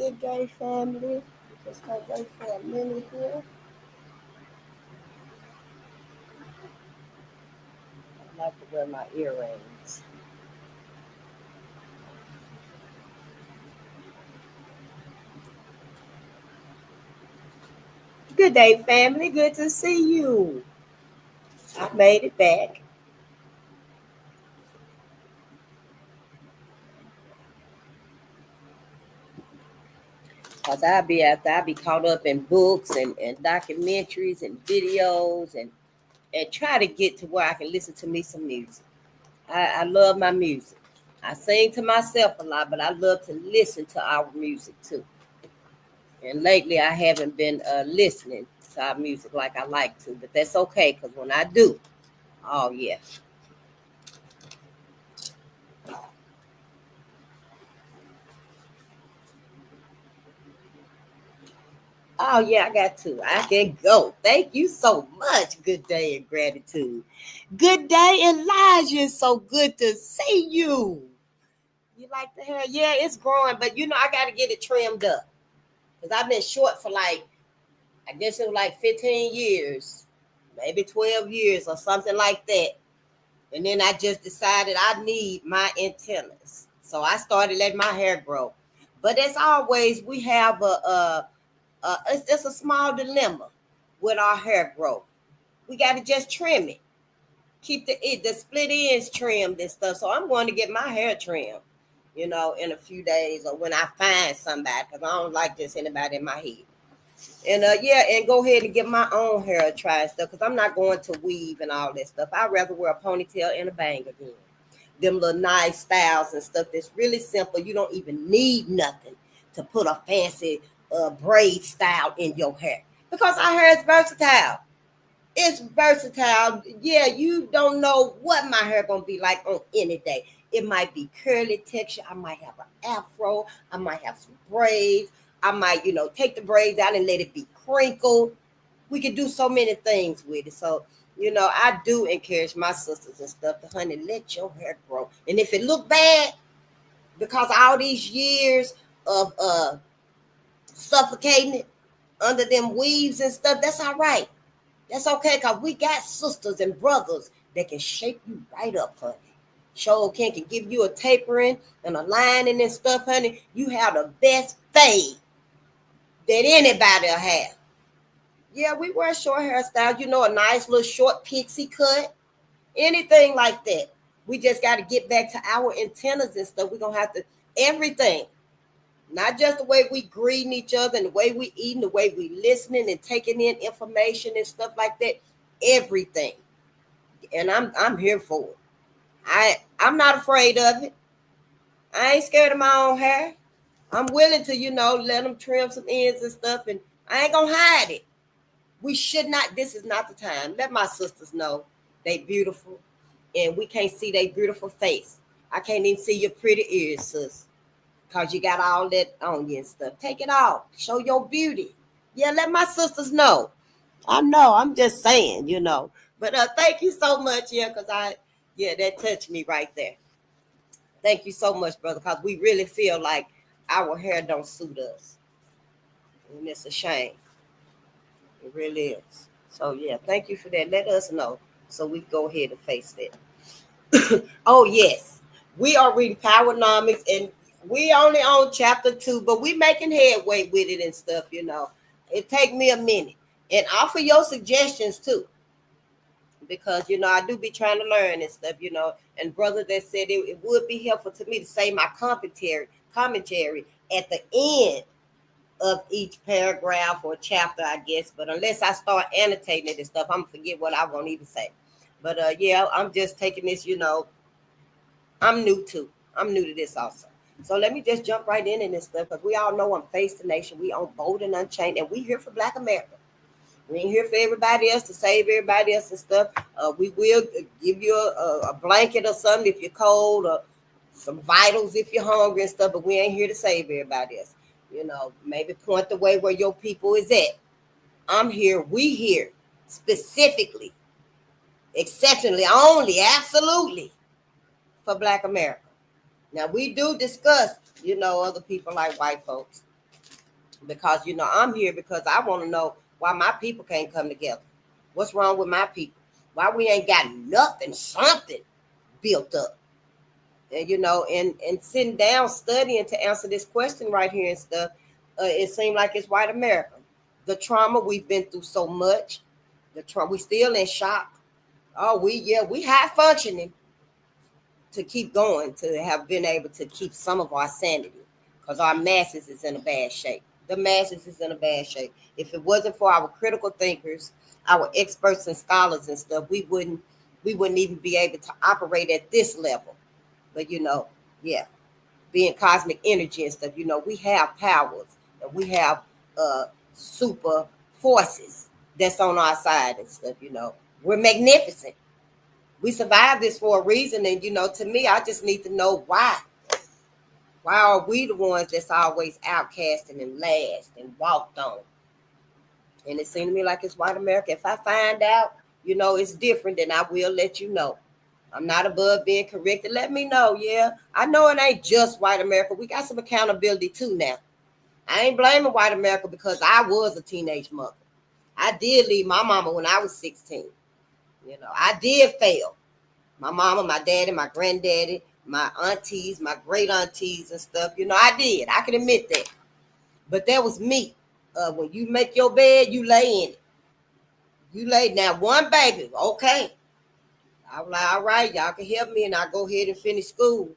Good day, family. Just gonna wait for a minute here. I like to wear my earrings. Good day, family. Good to see you. I made it back. Cause I'll be caught up in books and documentaries and videos and try to get to where I can listen to me some music. I love my music. I sing to myself a lot, but I love to listen to our music too. And lately, I haven't been listening to our music like I like to, but that's okay because when I do, oh yeah, oh yeah, I got to. I can go. Thank you so much. Good day and gratitude. Good day, Elijah. It's so good to see you. You like the hair? Yeah, it's growing, but I got to get it trimmed up because I've been short for I guess it was like 15 years, maybe 12 years or something like that. And then I just decided I need my antennas. So I started letting my hair grow. But as always, we have it's a small dilemma with our hair growth. We got to just trim it. Keep the split ends trimmed and stuff. So I'm going to get my hair trimmed, in a few days or when I find somebody because I don't like just anybody in my head. And yeah, and go ahead and get my own hair try and stuff because I'm not going to weave and all that stuff. I'd rather wear a ponytail and a bang again. Them little nice styles and stuff that's really simple. You don't even need nothing to put a fancy braid style in your hair because our hair is versatile. It's versatile. Yeah, you don't know what my hair gonna be like on any day. It might be curly texture. I might have an afro. I might have some braids. I might, take the braids out and let it be crinkled. We can do so many things with it. So, I do encourage my sisters and stuff to, honey, let your hair grow. And if it look bad, because all these years of suffocating it under them weaves and stuff, that's all right. That's okay, because we got sisters and brothers that can shape you right up, honey. Show can give you a tapering and a lining and stuff, honey. You have the best fade that anybody will have. Yeah, we wear short hairstyles, a nice little short pixie cut, anything like that. We just got to get back to our antennas and stuff. We're going to have to, everything. Not just the way we greeting each other and the way we eating, the way we listening and taking in information and stuff like that. Everything. And I'm here for it. I'm not afraid of it. I ain't scared of my own hair. I'm willing to, let them trim some ends and stuff, and I ain't gonna hide it. We should not. This is not the time. Let my sisters know they beautiful, and we can't see their beautiful face. I can't even see your pretty ears, sis, cause you got all that on you and stuff. Take it off. Show your beauty. Yeah, let my sisters know. I know. I'm just saying. But thank you so much. Yeah, cause that touched me right there. Thank you so much, brother, because we really feel like our hair don't suit us. And it's a shame. It really is. So yeah, thank you for that. Let us know so we go ahead and face that. Oh yes. We are reading Powernomics and we only on chapter 2, but we making headway with it and stuff. It take me a minute. And offer your suggestions too. Because I do be trying to learn and stuff. And brother that said it would be helpful to me to say my commentary at the end of each paragraph or chapter, I guess. But unless I start annotating it and stuff, I'm gonna forget what I won't even say. But yeah, I'm just taking this. I'm new to. I'm new to this also. So let me just jump right in and this stuff because we all know I'm Face the Nation. We on Bolden Unchained, and we here for Black America. We ain't here for everybody else to save everybody else and stuff. We will give you a blanket or something if you're cold, or some vitals if you're hungry and stuff. But we ain't here to save everybody else. Maybe point the way where your people is at. I'm here. We here specifically, exceptionally, only, absolutely for Black America. Now we do discuss, other people like white folks. because, I'm here because I want to know why my people can't come together. What's wrong with my people? Why we ain't got nothing, something built up? And, and sitting down studying to answer this question right here and stuff, it seemed like it's white America. The trauma, we've been through so much. The trauma, we still in shock. Oh, we high functioning to keep going, to have been able to keep some of our sanity, because our masses is in a bad shape. The masses is in a bad shape. If it wasn't for our critical thinkers, our experts and scholars and stuff, we wouldn't even be able to operate at this level. But yeah, being cosmic energy and stuff, we have powers and we have super forces that's on our side and stuff. We're magnificent. We survived this for a reason, and to me, I just need to know why. Why are we the ones that's always outcasted and last and walked on? And it seemed to me like it's white America. If I find out, it's different, then I will let you know. I'm not above being corrected. Let me know. Yeah, I know it ain't just white America. We got some accountability too now. I ain't blaming white America because I was a teenage mother. I did leave my mama when I was 16. I did fail. My mama, my daddy, my granddaddy, my aunties, my great aunties and stuff. I did. I can admit that. But that was me. When you make your bed, you lay in it. You lay now one baby. Okay. I was like, all right, y'all can help me and I'll go ahead and finish school.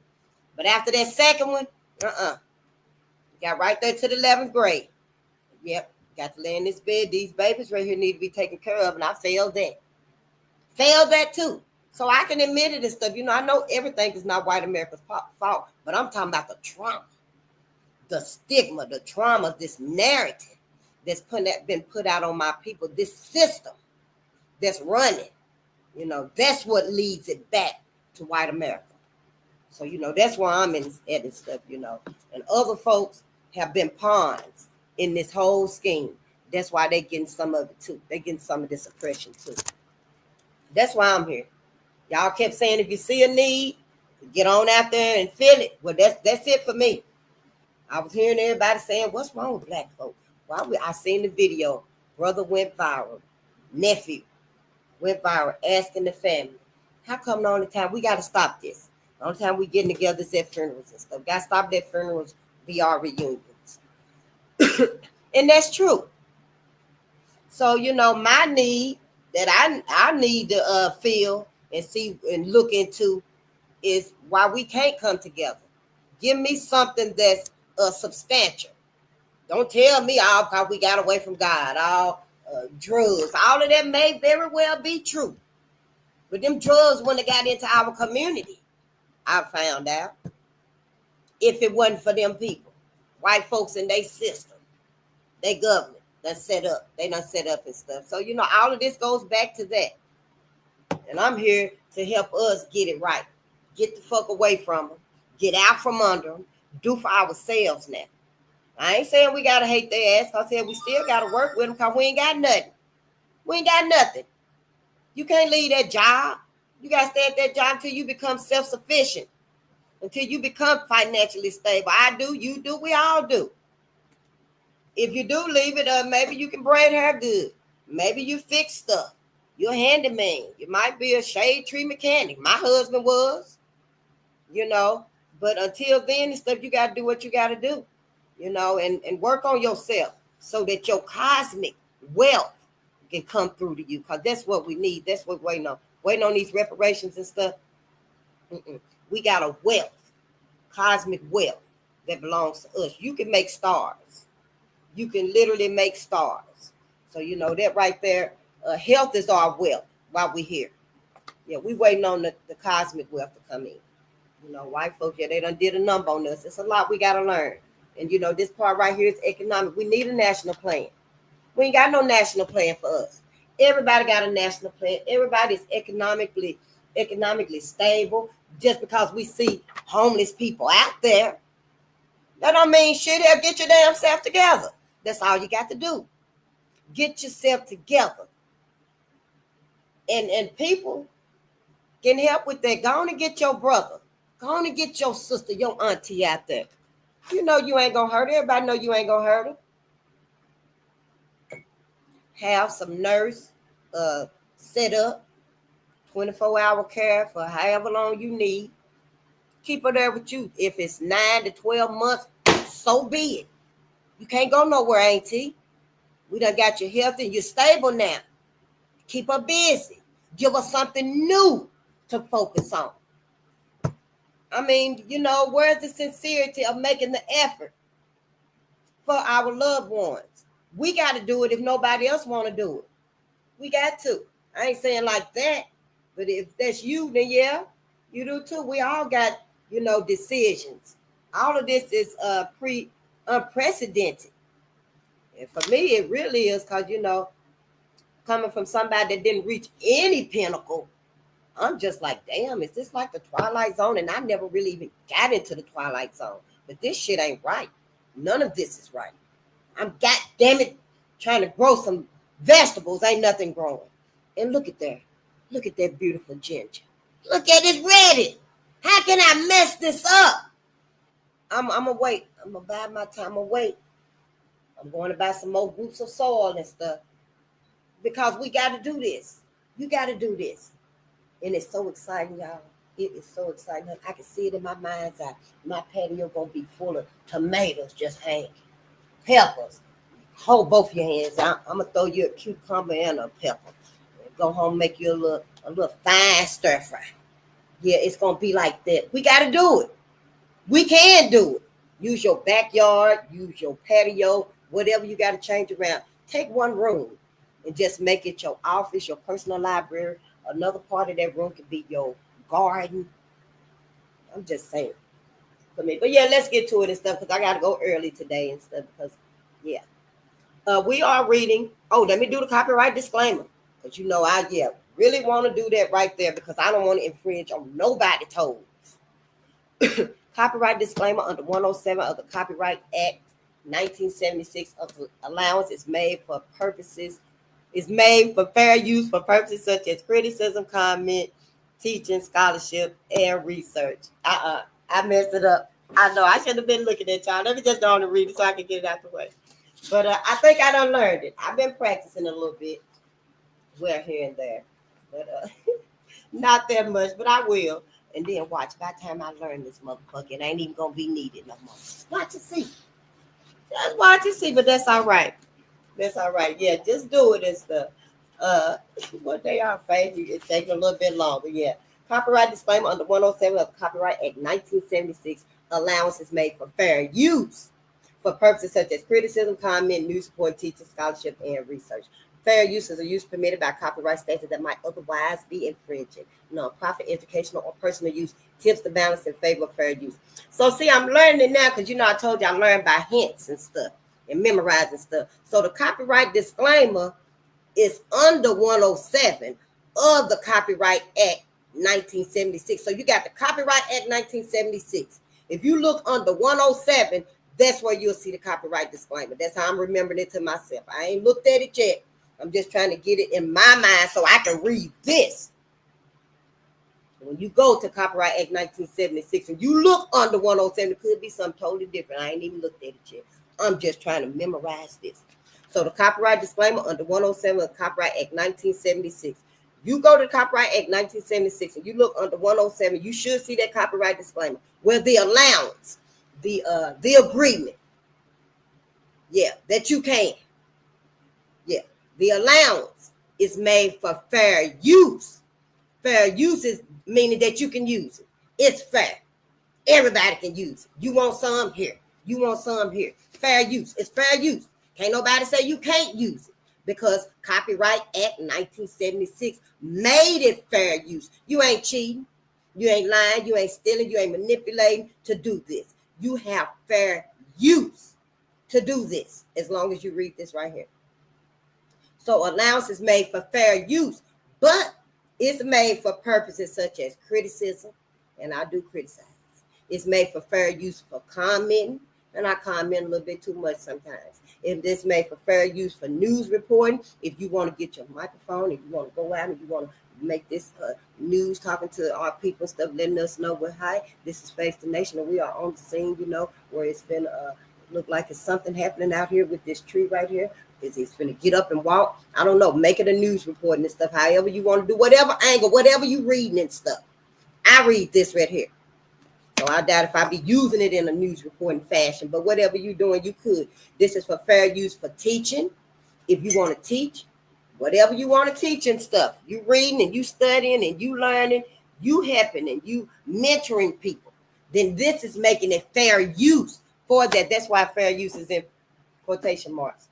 But after that second one, got right there to the 11th grade. Yep. Got to lay in this bed. These babies right here need to be taken care of. And I failed that. Failed that too. So I can admit it and stuff. I know everything is not white America's fault, but I'm talking about the trauma, the stigma, the trauma, this narrative that's been put out on my people, this system that's running. That's what leads it back to white America. So, that's why I'm in and stuff, And other folks have been pawns in this whole scheme. That's why they're getting some of it too. They're getting some of this oppression too. That's why I'm here. Y'all kept saying if you see a need, get on out there and fill it. Well, that's it for me. I was hearing everybody saying, what's wrong with black folks? Well, I seen the video. Brother went viral. Nephew went viral asking the family, how come the only time we got to stop this? The only time we getting together is at funerals and stuff. Got to stop at funerals, be our reunions. And that's true. So, my need that I need to feel and see and look into is why we can't come together. Give me something that's substantial. Don't tell me all because we got away from God, all drugs. All of that may very well be true. But them drugs wouldn't have got into our community, I found out, if it wasn't for them people. White folks in their system, they government, they done set up and stuff. So, all of this goes back to that. And I'm here to help us get it right. Get the fuck away from them. Get out from under them. Do for ourselves now. I ain't saying we got to hate their ass. I said we still got to work with them because we ain't got nothing. We ain't got nothing. You can't leave that job. You got to stay at that job until you become self-sufficient. Until you become financially stable. I do, you do, we all do. If you do leave it, maybe you can braid hair good. Maybe you fix stuff. You're a handyman. You might be a shade tree mechanic. My husband was, But until then and stuff, you got to do what you got to do, and work on yourself so that your cosmic wealth can come through to you. Because that's what we need. That's what we're waiting on. Waiting on these reparations and stuff. We got a wealth, cosmic wealth that belongs to us. You can make stars. You can literally make stars. So, that right there, health is our wealth while we're here. Yeah, we waiting on the cosmic wealth to come in. White folks, they done did a number on us. It's a lot we got to learn. And, this part right here is economic. We need a national plan. We ain't got no national plan for us. Everybody got a national plan. Everybody's economically stable. Just because we see homeless people out there, that don't mean shit. Hell, get your damn self together. That's all you got to do. Get yourself together. And people can help with that. Go on and get your brother. Go on and get your sister, your auntie out there. You ain't going to hurt her. Everybody know you ain't going to hurt her. have some nurse set up, 24-hour care for however long you need. Keep her there with you. If it's 9 to 12 months, so be it. You can't go nowhere, auntie. We done got you healthy and you're stable now. Keep her busy. Give her something new to focus on. I mean, where's the sincerity of making the effort for our loved ones? We got to do it if nobody else want to do it. We got to. I ain't saying like that, but if that's you, then yeah, you do too. We all got, decisions. All of this is unprecedented. And for me, it really is because, coming from somebody that didn't reach any pinnacle, I'm just like, damn, is this like the Twilight Zone? And I never really even got into the Twilight Zone. But this shit ain't right. None of this is right. I'm, goddamn it, trying to grow some vegetables. Ain't nothing growing. And look at that. Look at that beautiful ginger. Look at it ready. How can I mess this up? I'm going to wait. I'm going to buy my time. I'm going to wait. I'm going to buy some more groups of soil and stuff. Because we got to do this. You got to do this. And it's so exciting, y'all. It is so exciting. I can see it in my mind's eye. My patio going to be full of tomatoes just hanging. Peppers. Hold both your hands. I'm going to throw you a cucumber and a pepper. Go home, make you a little fine stir fry. Yeah, it's going to be like that. We got to do it. We can do it. Use your backyard. Use your patio. Whatever you got to change around. Take one room and just make it your office, your personal library. Another part of that room could be your garden. I'm just saying for me. But yeah, let's get to it and stuff because I got to go early today and stuff because, yeah. We are reading. Oh, let me do the copyright disclaimer. Because I really want to do that right there because I don't want to infringe on nobody's toes. Copyright disclaimer under 107 of the Copyright Act 1976 of the allowance is made for fair use for purposes such as criticism, comment, teaching, scholarship, and research. I messed it up. I know I should have been looking at y'all. Let me just go on and read it so I can get it out the way. But I think I done learned it. I've been practicing a little bit. Well, here and there. But not that much, but I will. And then watch. By the time I learn this motherfucker, it ain't even going to be needed no more. Watch and see. Just watch and see, but that's all right. That's all right. Yeah, just do it and stuff. What they are, Faith. It's taking a little bit longer. Yeah. Copyright disclaimer under 107 of the Copyright Act 1976. Allowance is made for fair use for purposes such as criticism, comment, news support, teaching, scholarship, and research. Fair use is a use permitted by copyright statutes that might otherwise be infringing. Non-profit, educational, or personal use tips the balance in favor of fair use. So, see, I'm learning it now because, I told you I learned by hints and stuff and memorizing stuff. So, the copyright disclaimer is under 107 of the Copyright Act 1976. So, you got the Copyright Act 1976. If you look under 107, that's where you'll see the copyright disclaimer. That's how I'm remembering it to myself. I ain't looked at it yet. I'm just trying to get it in my mind so I can read this. When you go to Copyright Act 1976 and you look under 107, it could be something totally different. I ain't even looked at it yet. I'm just trying to memorize this. So the copyright disclaimer under 107 of Copyright Act 1976. You go to Copyright Act 1976 and you look under 107, you should see that copyright disclaimer where the allowance, the agreement, that you can. The allowance is made for fair use. Fair use is meaning that you can use it. It's fair. Everybody can use it. You want some here. You want some here. Fair use. It's fair use. Can't nobody say you can't use it because Copyright Act 1976 made it fair use. You ain't cheating. You ain't lying. You ain't stealing. You ain't manipulating to do this. You have fair use to do this as long as you read this right here. So allowance is made for fair use, but it's made for purposes such as criticism, and I do criticize. It's made for fair use for commenting, and I comment a little bit too much sometimes. It's made for fair use for news reporting. If you want to get your microphone, if you want to go out and you want to make this news, talking to our people and stuff, letting us know we're hi. This is Face the Nation, and we are on the scene, where it's been look like it's something happening out here with this tree right here. Is he's finna get up and walk? I don't know. Make it a news report and stuff. However you want to do, whatever angle, whatever you reading and stuff. I read this right here. So I doubt if I be using it in a news reporting fashion, but whatever you're doing, you could. This is for fair use for teaching. If you want to teach, whatever you want to teach and stuff, you reading and you studying and you learning, you helping and you mentoring people, then this is making it fair use for that. That's why fair use is in quotation marks.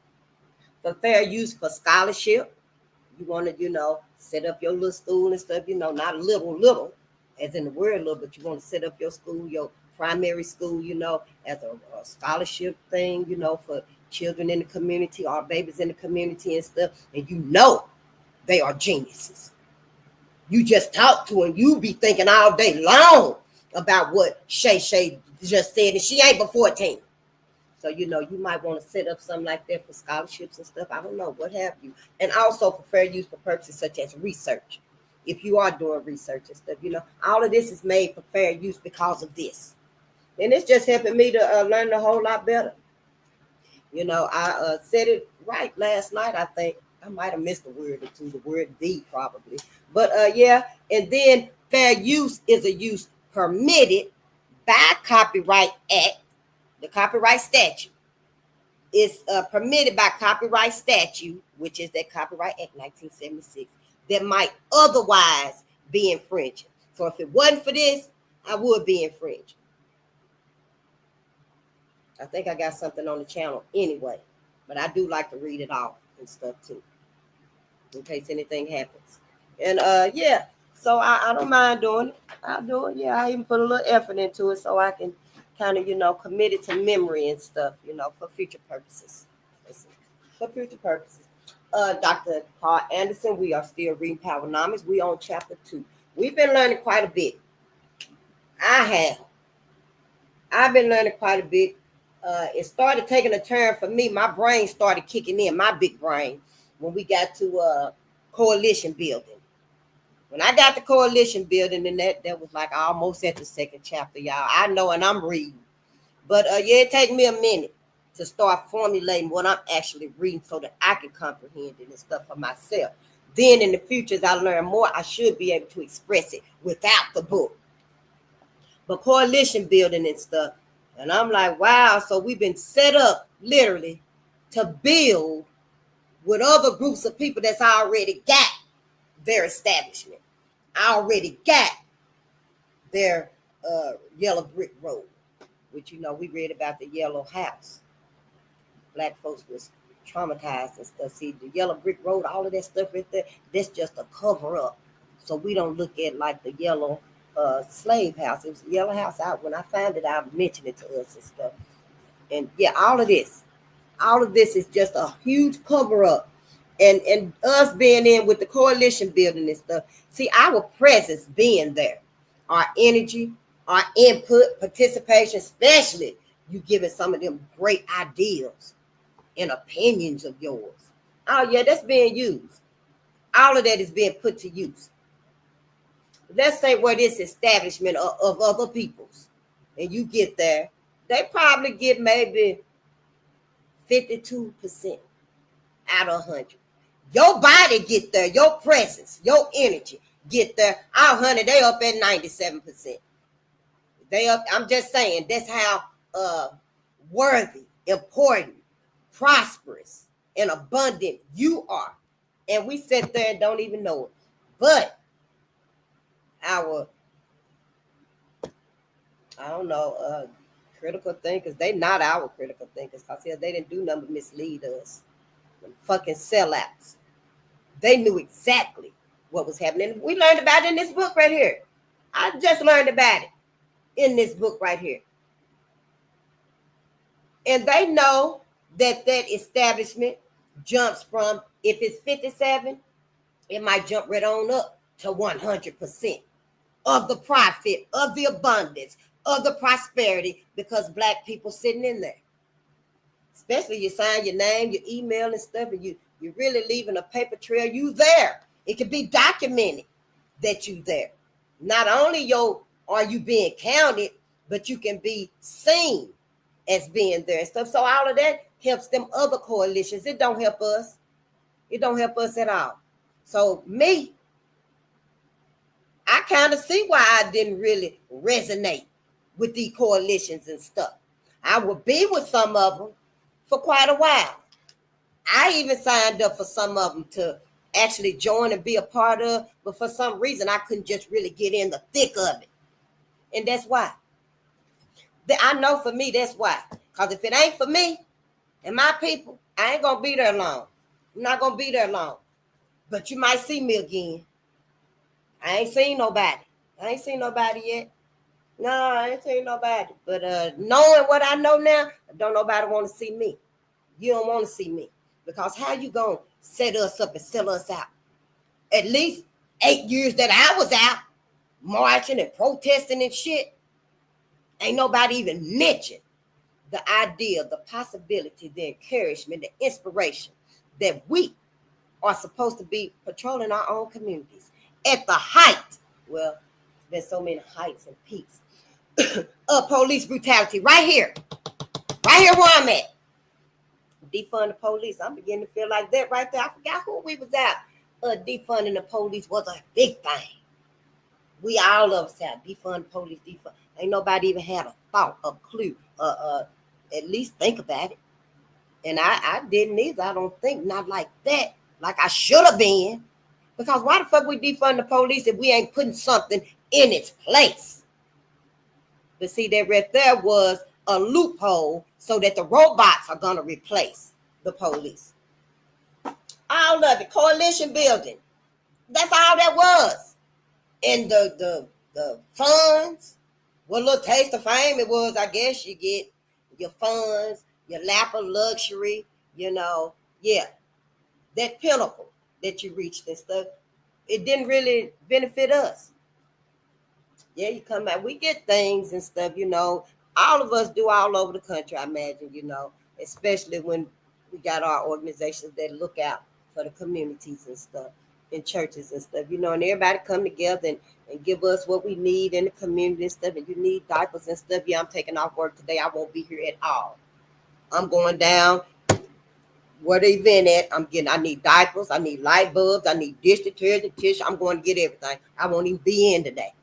For fair use for scholarship, you want to, set up your little school and stuff, not little, as in the word little, but you want to set up your school, your primary school, as a scholarship thing, for children in the community or babies in the community and stuff. And they are geniuses. You just talk to them, you be thinking all day long about what Shay just said, and she ain't but 14. So, you might want to set up something like that for scholarships and stuff. I don't know, what have you. And also for fair use for purposes such as research. If you are doing research and stuff, all of this is made for fair use because of this. And it's just helping me to learn a whole lot better. I said it right last night, I think. I might have missed a word or two, the word "the" probably. But yeah, and then fair use is a use permitted by Copyright Act. The Copyright Statute is permitted by Copyright Statute, which is that Copyright Act 1976, that might otherwise be infringing. So if it wasn't for this, I would be infringing. I think I got something on the channel anyway, but I do like to read it off and stuff too, in case anything happens. And yeah, so I don't mind doing it. I'll do it. Yeah, I even put a little effort into it so I can kind of, commit it to memory and stuff, for future purposes. For future purposes. Dr. Claud Anderson, we are still reading Powernomics. We on chapter 2. We've been learning quite a bit. I've been learning quite a bit. It started taking a turn for me. My brain started kicking in, my big brain, when we got to coalition building. When I got to coalition building, and that was like almost at the second chapter, y'all. I know, and I'm reading. But yeah, it takes me a minute to start formulating what I'm actually reading so that I can comprehend it and stuff for myself. Then in the future, as I learn more, I should be able to express it without the book. But coalition building and stuff, and I'm like, wow, so we've been set up literally to build with other groups of people that's already got their establishment, already got their yellow brick road, which, we read about the yellow house. Black folks was traumatized and stuff. See, the yellow brick road, all of that stuff right there, that's just a cover up. So we don't look at like the yellow slave house. It was a yellow house. When I found it, I mentioned it to us and stuff. And yeah, all of this is just a huge cover up. And us being in with the coalition building and stuff. See, our presence being there, our energy, our input, participation, especially you giving some of them great ideas and opinions of yours. Oh yeah, that's being used. All of that is being put to use. Let's say where this establishment of other people's, and you get there, they probably get maybe 52% out of 100. Your body get there, your presence, your energy get there. Oh, honey, they up at 97%. They up. I'm just saying that's how worthy, important, prosperous, and abundant you are. And we sit there and don't even know it. But our, critical thinkers, they not our critical thinkers, because they didn't do nothing but mislead us. Them fucking sellouts. They knew exactly what was happening. We learned about it in this book right here. I just learned about it in this book right here. And they know that establishment jumps from, if it's 57, it might jump right on up to 100% of the profit, of the abundance, of the prosperity, because Black people sitting in there. Especially you sign your name, your email and stuff, and you're really leaving a paper trail. You there. It can be documented that you there. Not only are you being counted, but you can be seen as being there and stuff. So all of that helps them other coalitions. It don't help us. It don't help us at all. So me, I kind of see why I didn't really resonate with these coalitions and stuff. I would be with some of them for quite a while. I even signed up for some of them to actually join and be a part of, but for some reason I couldn't just really get in the thick of it. And that's why. I know for me, that's why. Because if it ain't for me and my people, I ain't going to be there long. I'm not going to be there long. But you might see me again. I ain't seen nobody. I ain't seen nobody yet. No, I ain't seen nobody. But knowing what I know now, don't nobody want to see me. You don't want to see me. Because how you going to set us up and sell us out? At least 8 years that I was out, marching and protesting and shit, ain't nobody even mentioned the idea, the possibility, the encouragement, the inspiration that we are supposed to be patrolling our own communities at the height. Well, there's so many heights and peaks of police brutality right here where I'm at. Defund the police. I'm beginning to feel like that right there. I forgot who we was out. Defunding the police was a big thing. We all of us out. Defund the police, defund. Ain't nobody even had a thought, a clue, at least think about it. And I didn't either. I don't think, not like that, like I should have been. Because why the fuck we defund the police if we ain't putting something in its place? But see, that right there was a loophole so that the robots are going to replace the police. All of it, coalition building. That's all that was. And the funds, what little taste of fame it was, I guess you get your funds, your lap of luxury, yeah, that pinnacle that you reached and stuff. It didn't really benefit us. Yeah, you come out, we get things and stuff, all of us do all over the country, I imagine, especially when we got our organizations that look out for the communities and stuff, in churches and stuff, and everybody come together and give us what we need in the community and stuff. And you need diapers and stuff. Yeah, I'm taking off work today. I won't be here at all. I'm going down where the event at. I need diapers. I need light bulbs. I need dish detergent, tissue. I'm going to get everything. I won't even be in today.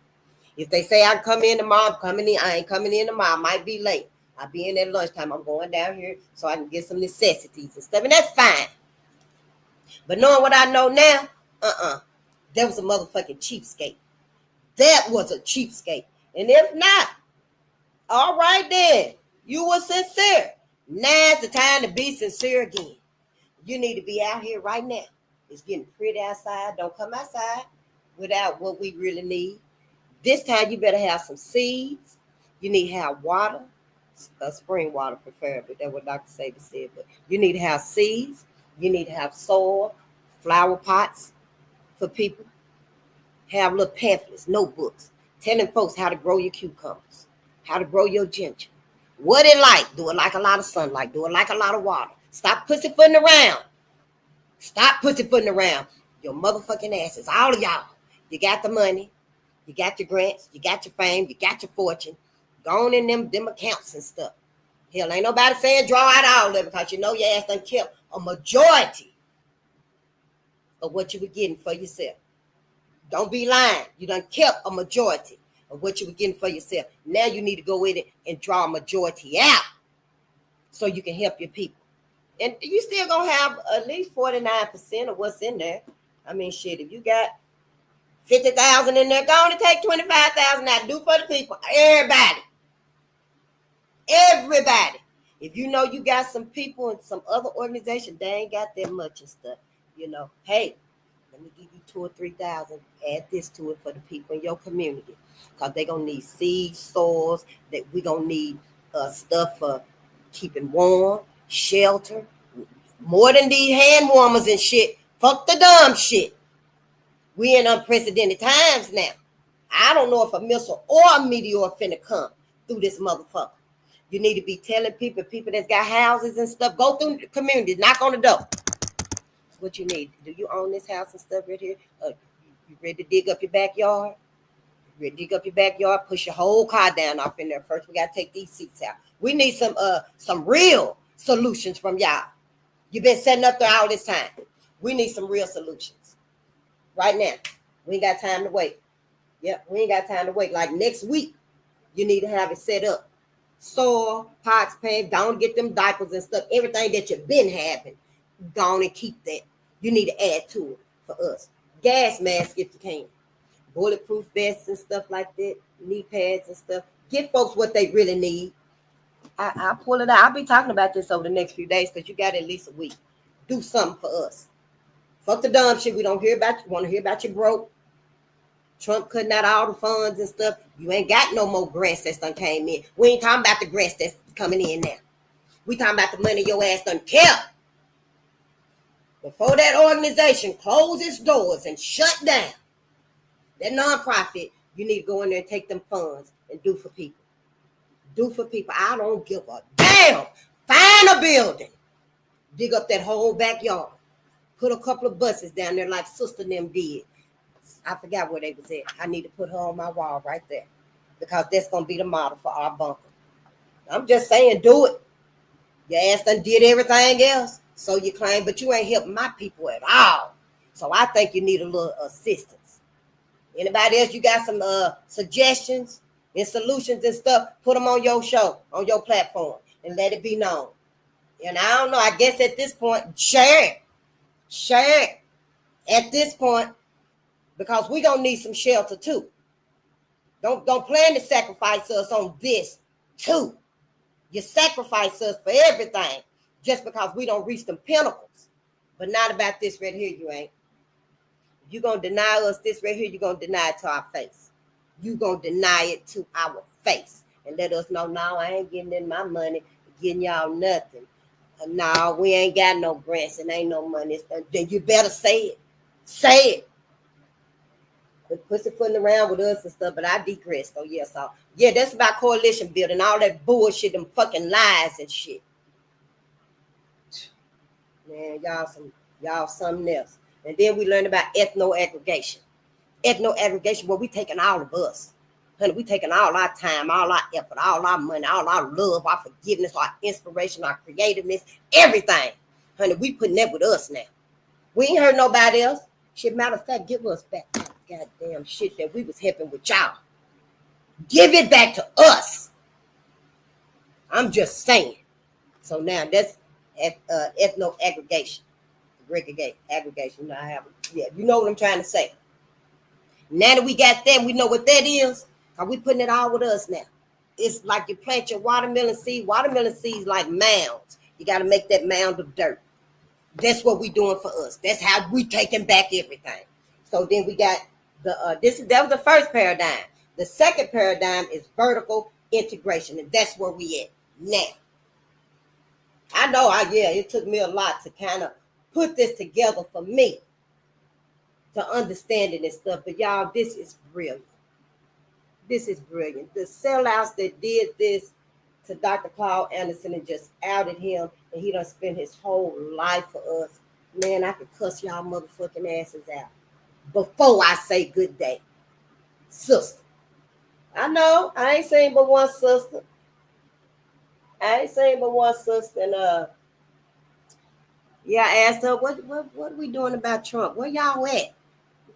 If they say I can come in tomorrow, I'm coming in. I ain't coming in tomorrow. I might be late. I'll be in at lunchtime. I'm going down here so I can get some necessities and stuff. And that's fine. But knowing what I know now, that was a motherfucking cheapskate. That was a cheapskate. And if not, all right then, you were sincere. Now's the time to be sincere again. You need to be out here right now. It's getting pretty outside. Don't come outside without what we really need. This time you better have some seeds. You need to have water, spring water preferably. That's what Dr. Saber said. But you need to have seeds. You need to have soil, flower pots for people. Have little pamphlets, notebooks, telling folks how to grow your cucumbers, how to grow your ginger. What it like? Do it like a lot of sunlight. Do it like a lot of water. Stop pussyfooting around. Stop pussyfooting around. Your motherfucking asses, all of y'all. You got the money. You got your grants. You got your fame. You got your fortune. Go on in them accounts and stuff. Hell, ain't nobody saying draw out all of it because your ass done kept a majority of what you were getting for yourself. Don't be lying. You done kept a majority of what you were getting for yourself. Now you need to go in it and draw a majority out so you can help your people. And you still gonna have at least 49% of what's in there. I mean, shit, if you got 50,000 in there, go on and take 25,000 out. Do for the people. Everybody. If you know you got some people in some other organization, they ain't got that much and stuff. Hey, let me give you 2,000 or 3,000. Add this to it for the people in your community, because they're gonna need seeds, soils. That we gonna need stuff for keeping warm, shelter, more than these hand warmers and shit. Fuck the dumb shit. We in unprecedented times now. I don't know if a missile or a meteor finna come through this motherfucker. You need to be telling people that's got houses and stuff, go through the community, knock on the door. What you need. Do you own this house and stuff right here? You ready to dig up your backyard? Push your whole car down off in there. First, we got to take these seats out. We need some solutions from y'all. You've been setting up there all this time. We need some real solutions right now. We ain't got time to wait. Yep, we ain't got time to wait. Like next week, you need to have it set up. Soil, pots, pan, don't get them diapers and stuff. Everything that you've been having, go on and keep that. You need to add to it for us. Gas mask if you can. Bulletproof vests and stuff like that. Knee pads and stuff. Give folks what they really need. I'll pull it out. I'll be talking about this over the next few days because you got at least a week. Do something for us. Fuck the dumb shit. We don't hear about you. Want to hear about you broke. Trump cutting out all the funds and stuff. You ain't got no more grants that's done came in. We ain't talking about the grants that's coming in now. We talking about the money your ass done kept. Before that organization closed its doors and shut down, that nonprofit, you need to go in there and take them funds and do for people. Do for people. I don't give a damn. Find a building. Dig up that whole backyard. Put a couple of buses down there like Sister them did. I forgot where they was at. I need to put her on my wall right there because that's going to be the model for our bunker. I'm just saying, do it. Your ass done did everything else, so you claim, but you ain't helping my people at all. So I think you need a little assistance. Anybody else, you got some suggestions and solutions and stuff, put them on your show, on your platform, and let it be known. And I don't know, I guess at this point, share it. Share it at this point. Because we're going to need some shelter too. Don't plan to sacrifice us on this too. You sacrifice us for everything just because we don't reach them pinnacles. But not about this right here, you ain't. If you're going to deny us this right here, you're going to deny it to our face. You're going to deny it to our face. And let us know, no, I ain't getting in my money, getting y'all nothing. No, we ain't got no grants and ain't no money. Then you better say it. Say it. Pussyfooting around with us and stuff, but I digress. So yeah, that's about coalition building, all that bullshit, them fucking lies and shit. Man, y'all something else. And then we learned about ethno-aggregation. Ethno-aggregation, where we taking all of us. Honey, we taking all our time, all our effort, all our money, all our love, our forgiveness, our inspiration, our creativeness, everything. Honey, we putting that with us now. We ain't heard nobody else. Shit, matter of fact, give us back that goddamn shit that we was helping with y'all. Give it back to us. I'm just saying. So now that's ethno-aggregation. Aggregation. I have, yeah, you know what I'm trying to say. Now that we got that, we know what that is. Are we putting it all with us now? It's like you plant your watermelon seed. Watermelon seeds like mounds. You got to make that mound of dirt. That's what we doing for us. That's how we taking back everything. So then we got that was the first paradigm. The second paradigm is vertical integration, and that's where we at now. I know, it took me a lot to kind of put this together for me to understand it and stuff. But y'all, this is brilliant. This is brilliant. The sellouts that did this to Dr. Claud Anderson and just outed him, and he done spent his whole life for us. Man, I could cuss y'all motherfucking asses out before I say good day. Sister. I know, I ain't saying but one sister. And I asked her, what are we doing about Trump? Where y'all at?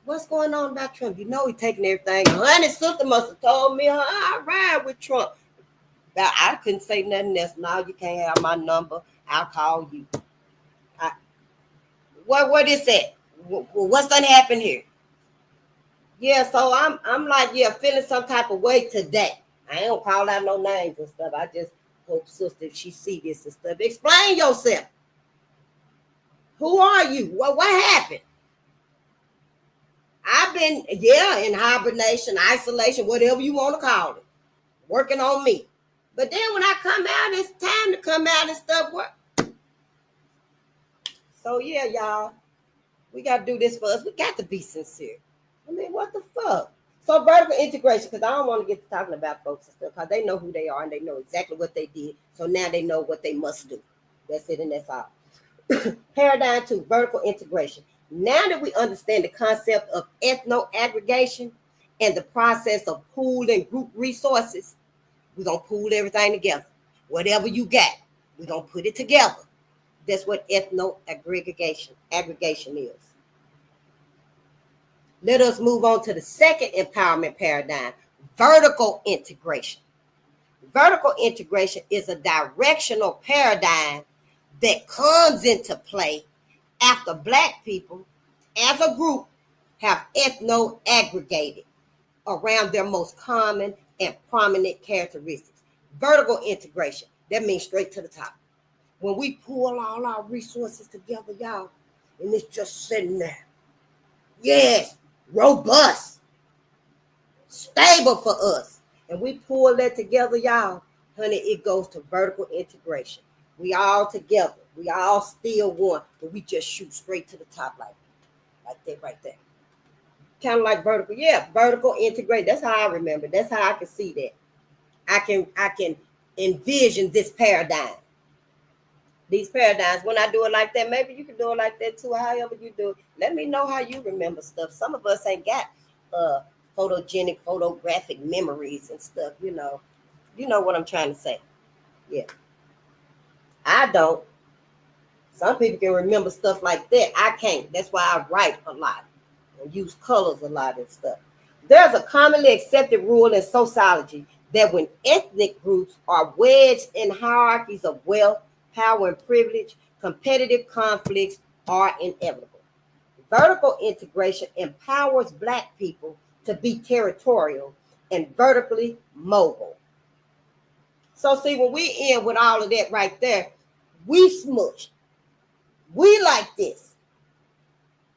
What's going on about Trump? You know he taking everything. Honey, sister must have told me, I ride with Trump. I couldn't say nothing else. No, you can't have my number. I'll call you. What is that? What's gonna happen here? Yeah, so I'm like, feeling some type of way today. I ain't gonna call out no names and stuff. I just hope, sister, if she see this and stuff, explain yourself. Who are you? What happened? I've been, in hibernation, isolation, whatever you want to call it, working on me. But then when I come out, it's time to come out and stuff. So y'all, we got to do this for us. We got to be sincere. I mean, what the fuck? So vertical integration, because I don't want to get to talking about folks and stuff, because they know who they are and they know exactly what they did. So now they know what they must do. That's it and that's all. Paradigm 2, vertical integration. Now that we understand the concept of ethno-aggregation and the process of pooling group resources, we're going to pool everything together. Whatever you got, We're going to put it together. That's what ethno-aggregation is. Let us move on to the second empowerment paradigm, vertical integration. Vertical integration is a directional paradigm that comes into play after Black people as a group have ethno-aggregated around their most common and prominent characteristics. Vertical integration, that means straight to the top. When we pull all our resources together, y'all, and it's just sitting there. Yes, robust, stable for us. And we pull that together, y'all, honey, it goes to vertical integration. We all together. We all still one, but we just shoot straight to the top like that right there. Kind of like vertical. Yeah, vertical integrate. That's how I remember. That's how I can see that. I can envision this paradigm. These paradigms, when I do it like that, maybe you can do it like that too, however you do it. Let me know how you remember stuff. Some of us ain't got photographic memories and stuff, you know. You know what I'm trying to say. Yeah. I don't. Some people can remember stuff like that. I can't. That's why I write a lot and use colors a lot and stuff. There's a commonly accepted rule in sociology that when ethnic groups are wedged in hierarchies of wealth, power, and privilege, competitive conflicts are inevitable. Vertical integration empowers Black people to be territorial and vertically mobile. So see, when we end with all of that right there, we smushed. We like this.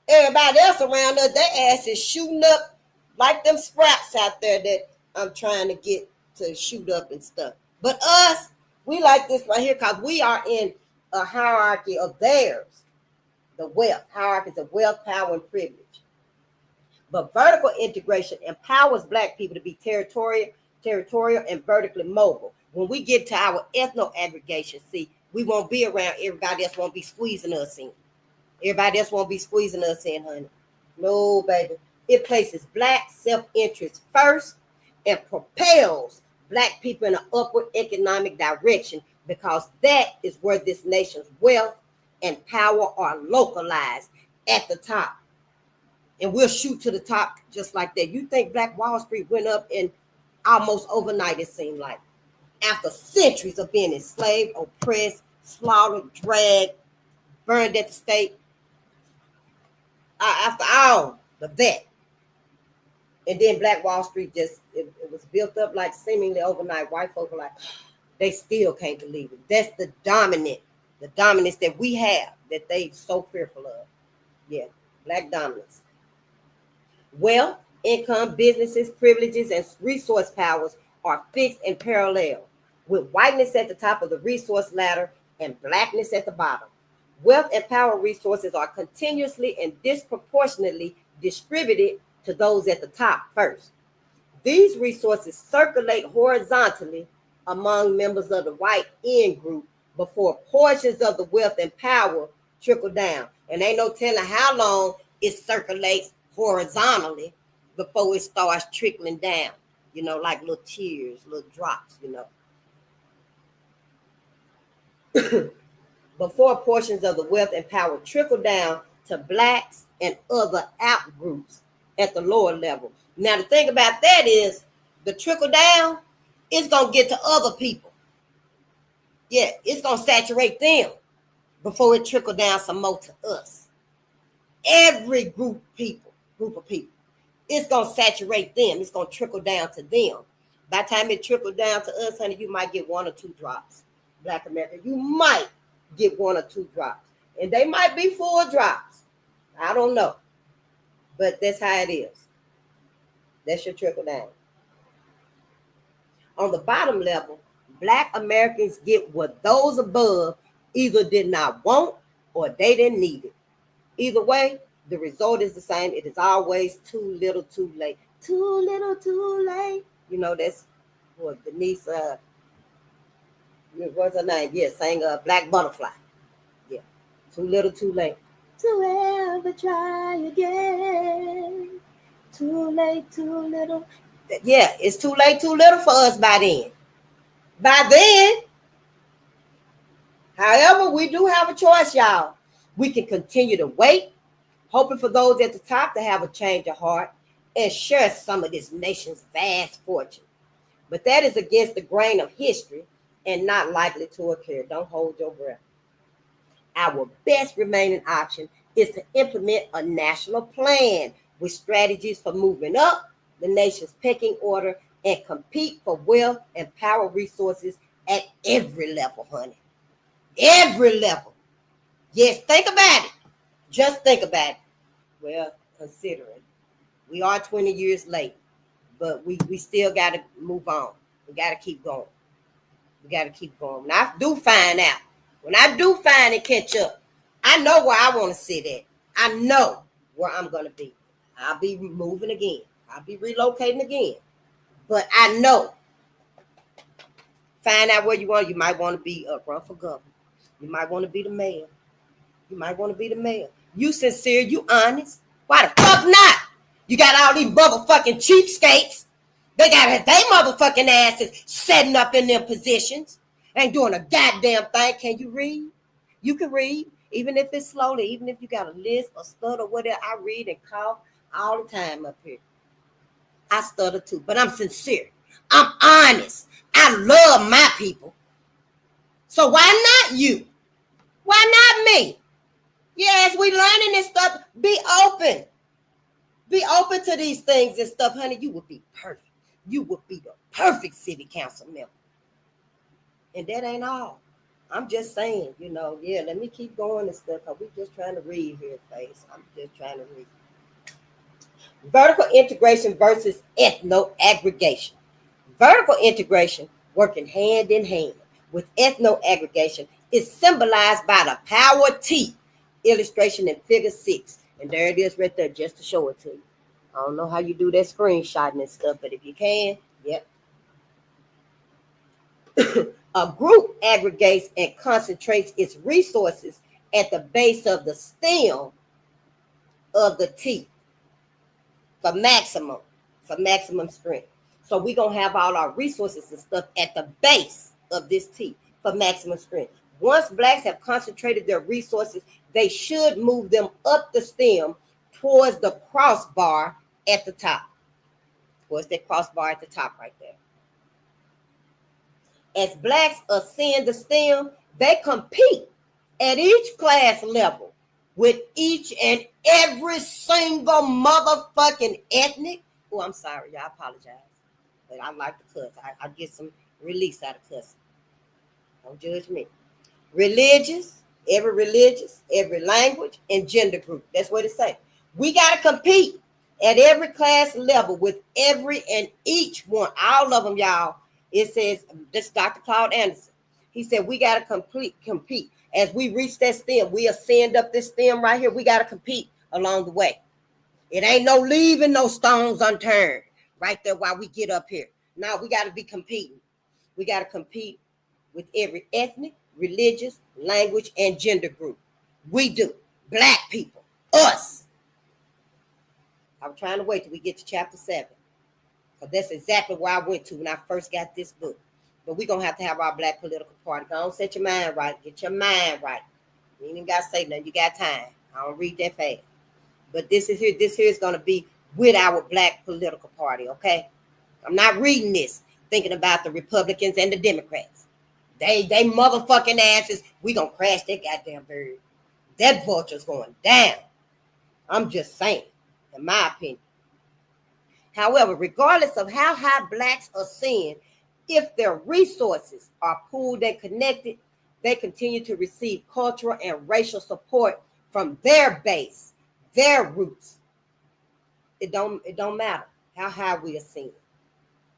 Everybody else around us, their ass is shooting up like them sprouts out there that I'm trying to get to shoot up and stuff. But us, we like this right here because we are in a hierarchy of theirs. The wealth, hierarchies of wealth, power, and privilege. But vertical integration empowers Black people to be territorial and vertically mobile. When we get to our ethno-aggregation, see, we won't be around everybody else, won't be squeezing us in. Everybody else won't be squeezing us in, honey. No, baby. It places Black self-interest first and propels Black people in an upward economic direction because that is where this nation's wealth and power are localized at the top. And we'll shoot to the top just like that. You think Black Wall Street went up in almost overnight, it seemed like. After centuries of being enslaved, oppressed, slaughtered, dragged, burned at the stake. After all of that. And then Black Wall Street just, it was built up like seemingly overnight. White folk were like, they still can't believe it. That's the dominance that we have that they so fearful of. Yeah, Black dominance. Wealth, income, businesses, privileges, and resource powers are fixed and parallel, with whiteness at the top of the resource ladder and Blackness at the bottom. Wealth and power resources are continuously and disproportionately distributed to those at the top first. These resources circulate horizontally among members of the white in-group before portions of the wealth and power trickle down. And ain't no telling how long it circulates horizontally before it starts trickling down, you know, like little tears, little drops, you know. Before portions of the wealth and power trickle down to Blacks and other outgroups at the lower level. Now, the thing about that is the trickle down is going to get to other people. Yeah, it's going to saturate them before it trickle down some more to us. Every group of people, it's going to saturate them. It's going to trickle down to them. By the time it trickle down to us, honey, you might get 1 or 2 drops. Black America, you might get 1 or 2 drops. And they might be full drops. I don't know. But that's how it is. That's your trickle down. On the bottom level, Black Americans get what those above either did not want or they didn't need it. Either way, the result is the same. It is always too little, too late. Too little, too late. You know, that's what Denise, what's her name? Yeah, sang Black Butterfly. Yeah, too little, too late. To ever try again. Too late, too little. Yeah, it's too late, too little for us by then. By then, However, we do have a choice, y'all. We can continue to wait, hoping for those at the top to have a change of heart and share some of this nation's vast fortune. But that is against the grain of history and not likely to occur. Don't hold your breath. Our best remaining option is to implement a national plan with strategies for moving up the nation's pecking order and compete for wealth and power resources at every level, honey. Every level. Yes, think about it. Just think about it. Well, considering we are 20 years late, but we still got to move on. We got to keep going. We got to keep going. When I do find out, when I do find and catch up, I know where I want to sit at. I know where I'm going to be. I'll be moving again. I'll be relocating again. But I know. Find out where you want. You might want to be run for governor. You might want to be the mayor. You might want to be the mayor. You sincere, you honest. Why the fuck not? You got all these motherfucking cheapskates. They got their motherfucking asses setting up in their positions. Ain't doing a goddamn thing. Can you read? You can read, even if it's slowly, even if you got a list or stutter, whatever. I read and cough all the time up here. I stutter too, but I'm sincere. I'm honest. I love my people. So why not you? Why not me? Yes, we learning this stuff. Be open. Be open to these things and stuff, honey. You would be perfect. You would be the perfect city council member. And that ain't all. I'm just saying, yeah, let me keep going and stuff, because we're just trying to read here, face. I'm just trying to read. Vertical integration versus ethno-aggregation. Vertical integration, working hand in hand with ethno-aggregation, is symbolized by the power T illustration in figure 6. And there it is right there, just to show it to you. I don't know how you do that screenshotting and stuff, but if you can, yep. A group aggregates and concentrates its resources at the base of the stem of the T for maximum strength. So we're going to have all our resources and stuff at the base of this T for maximum strength. Once blacks have concentrated their resources, they should move them up the stem towards the crossbar at the top. Towards that crossbar at the top right there. As blacks ascend the stem, they compete at each class level with each and every single motherfucking ethnic. Oh, I'm sorry, y'all, apologize. But I like to cuss. I get some release out of cussing. Don't judge me. Every language, and gender group. That's what it says. We got to compete at every class level with every and each one. All of them, y'all. It says, this Dr. Claud Anderson. He said, we got to compete. As we reach that stem, we ascend up this stem right here. We got to compete along the way. It ain't no leaving no stones unturned right there while we get up here. Now we got to be competing. We got to compete with every ethnic, religious, language, and gender group. We do. Black people. Us. I'm trying to wait till we get to chapter 7. Because that's exactly where I went to when I first got this book. But we're going to have our black political party. Don't set your mind right. Get your mind right. You ain't even got to say nothing. You got time. I don't read that fast. But this here is going to be with our black political party, okay? I'm not reading this thinking about the Republicans and the Democrats. They motherfucking asses. We going to crash that goddamn bird. That vulture's going down. I'm just saying, in my opinion. However, regardless of how high blacks ascend, if their resources are pooled and connected, they continue to receive cultural and racial support from their base, their roots. It don't matter how high we ascend.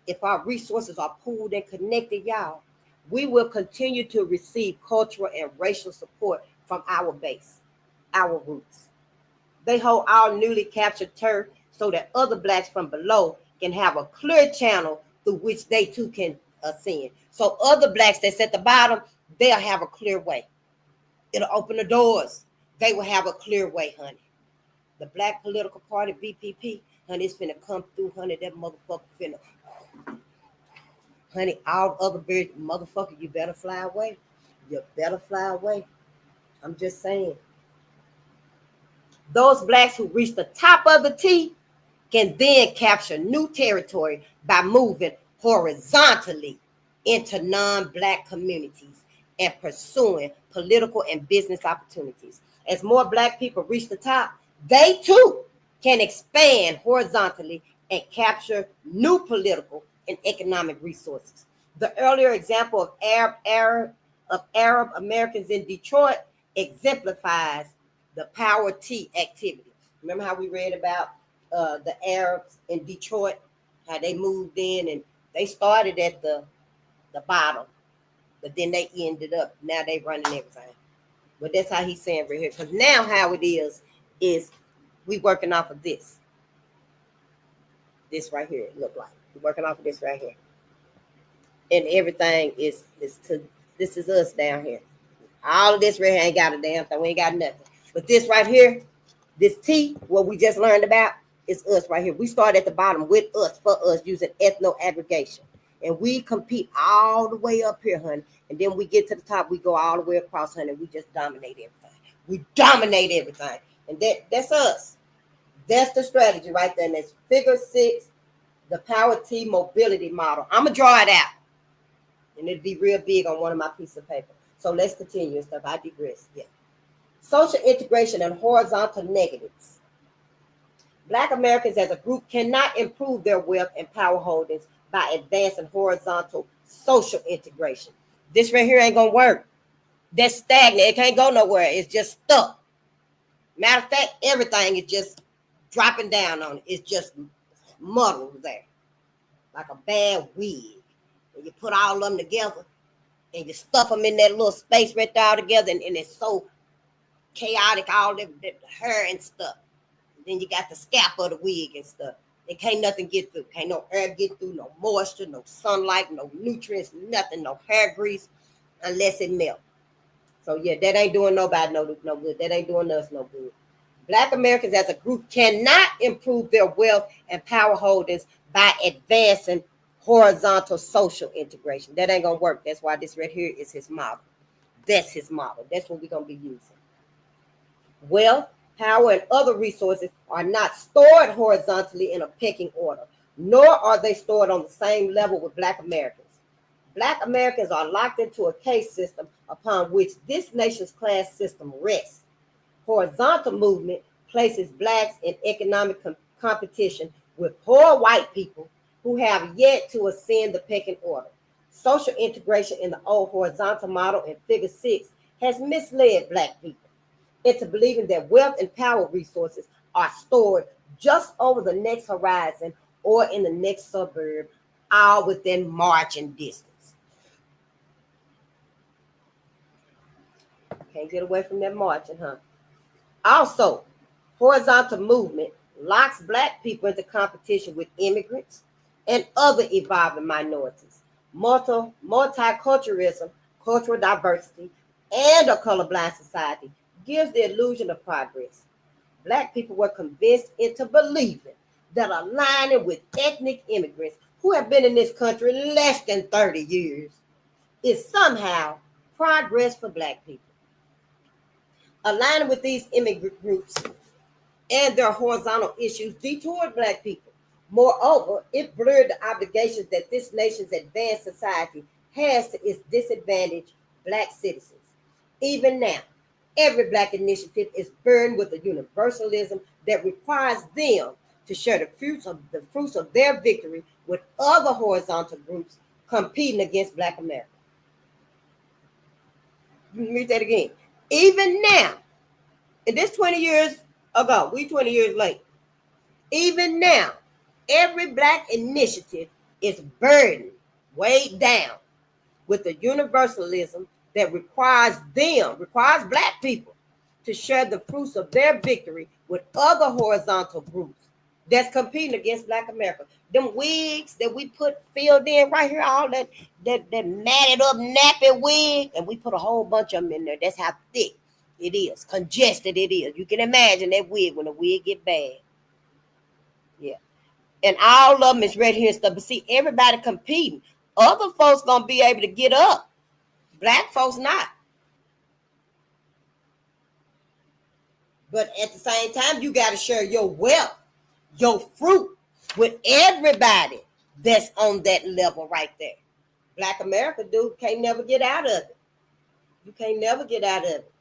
If our resources are pooled and connected, y'all, we will continue to receive cultural and racial support from our base, our roots. They hold our newly captured turf so that other blacks from below can have a clear channel through which they too can ascend. So other blacks that's at the bottom, they'll have a clear way. It'll open the doors. They will have a clear way, honey. The Black Political Party, BPP, honey, it's finna come through, honey. That motherfucker finna. Honey, all other birds, motherfucker, you better fly away. you better fly away. I'm just saying. Those blacks who reach the top of the T can then capture new territory by moving horizontally into non-black communities and pursuing political and business opportunities. As more black people reach the top, they too can expand horizontally and capture new political and economic resources. The earlier example of Arab Americans in Detroit exemplifies the Power T activity. Remember how we read about the Arabs in Detroit, how they moved in and they started at the bottom, but then they ended up, now they running everything. But that's how he's saying right here. Because now how it is we working off of this. This right here, it look like. We're working off of this right here. And everything is to, this is us down here. All of this right here ain't got a damn thing. We ain't got nothing. But this right here, this T, what we just learned about, is us right here. We start at the bottom with us, for us, using ethno aggregation. And we compete all the way up here, honey. And then we get to the top, we go all the way across, honey. We just dominate everything. We dominate everything. And that's us. That's the strategy right there. And that's figure 6, the Power T mobility model. I'm going to draw it out. And it'll be real big on one of my pieces of paper. So let's continue and stuff. I digress. Yeah. Social integration and horizontal negatives. Black Americans as a group cannot improve their wealth and power holdings by advancing horizontal social integration. This right here ain't gonna work. That's stagnant. It can't go nowhere. It's just stuck. Matter of fact, everything is just dropping down on it. It's just muddled there, like a bad wig. And you put all of them together and you stuff them in that little space right there together, and it's so chaotic, all the hair and stuff. Then you got the scalp of the wig and stuff. And can't nothing get through. Can't no air get through, no moisture, no sunlight, no nutrients, nothing, no hair grease, unless it melts. So yeah, that ain't doing nobody no good. That ain't doing us no good. Black Americans as a group cannot improve their wealth and power holdings by advancing horizontal social integration. That ain't gonna work. That's why this right here is his model. That's his model. That's what we're gonna be using. Wealth, power, and other resources are not stored horizontally in a pecking order, nor are they stored on the same level with Black Americans. Black Americans are locked into a caste system upon which this nation's class system rests. Horizontal movement places blacks in economic competition with poor white people who have yet to ascend the pecking order. Social integration in the old horizontal model in figure 6 has misled Black people into believing that wealth and power resources are stored just over the next horizon or in the next suburb, all within marching distance. Can't get away from that marching, huh? Also, horizontal movement locks Black people into competition with immigrants and other evolving minorities. Multiculturalism, cultural diversity, and a colorblind society gives the illusion of progress. Black people were convinced into believing that aligning with ethnic immigrants who have been in this country less than 30 years is somehow progress for Black people. Aligning with these immigrant groups and their horizontal issues detoured Black people. Moreover, it blurred the obligations that this nation's advanced society has to its disadvantaged Black citizens. Even now, every Black initiative is burdened with a universalism that requires them to share the fruits of their victory with other horizontal groups competing against Black America. Let me read that again. Even now, and this 20 years ago, we 20 years late. Even now, every Black initiative is burdened, weighed down with the universalism that requires Black people to share the fruits of their victory with other horizontal groups that's competing against Black America. Them wigs that we filled in right here, all that matted up nappy wig, and we put a whole bunch of them in there. That's how thick it is, congested it is. You can imagine that wig when the wig get bad. Yeah. And all of them is right here and stuff. But see, everybody competing. Other folks gonna be able to get up. Black folks not. But at the same time, you got to share your wealth, your fruit with everybody that's on that level right there. Black America, dude, can't never get out of it. You can't never get out of it.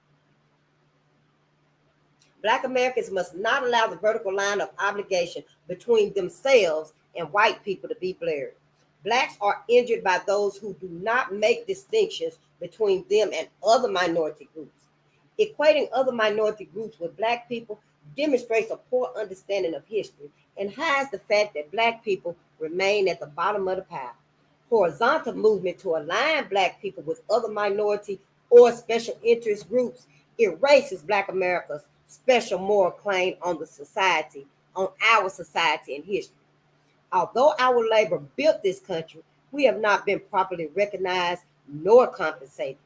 Black Americans must not allow the vertical line of obligation between themselves and white people to be blurred. Blacks are injured by those who do not make distinctions between them and other minority groups. Equating other minority groups with black people demonstrates a poor understanding of history and hides the fact that black people remain at the bottom of the pile. Horizontal movement to align black people with other minority or special interest groups erases Black America's special moral claim on the society, on our society and history. Although our labor built this country, we have not been properly recognized nor compensated.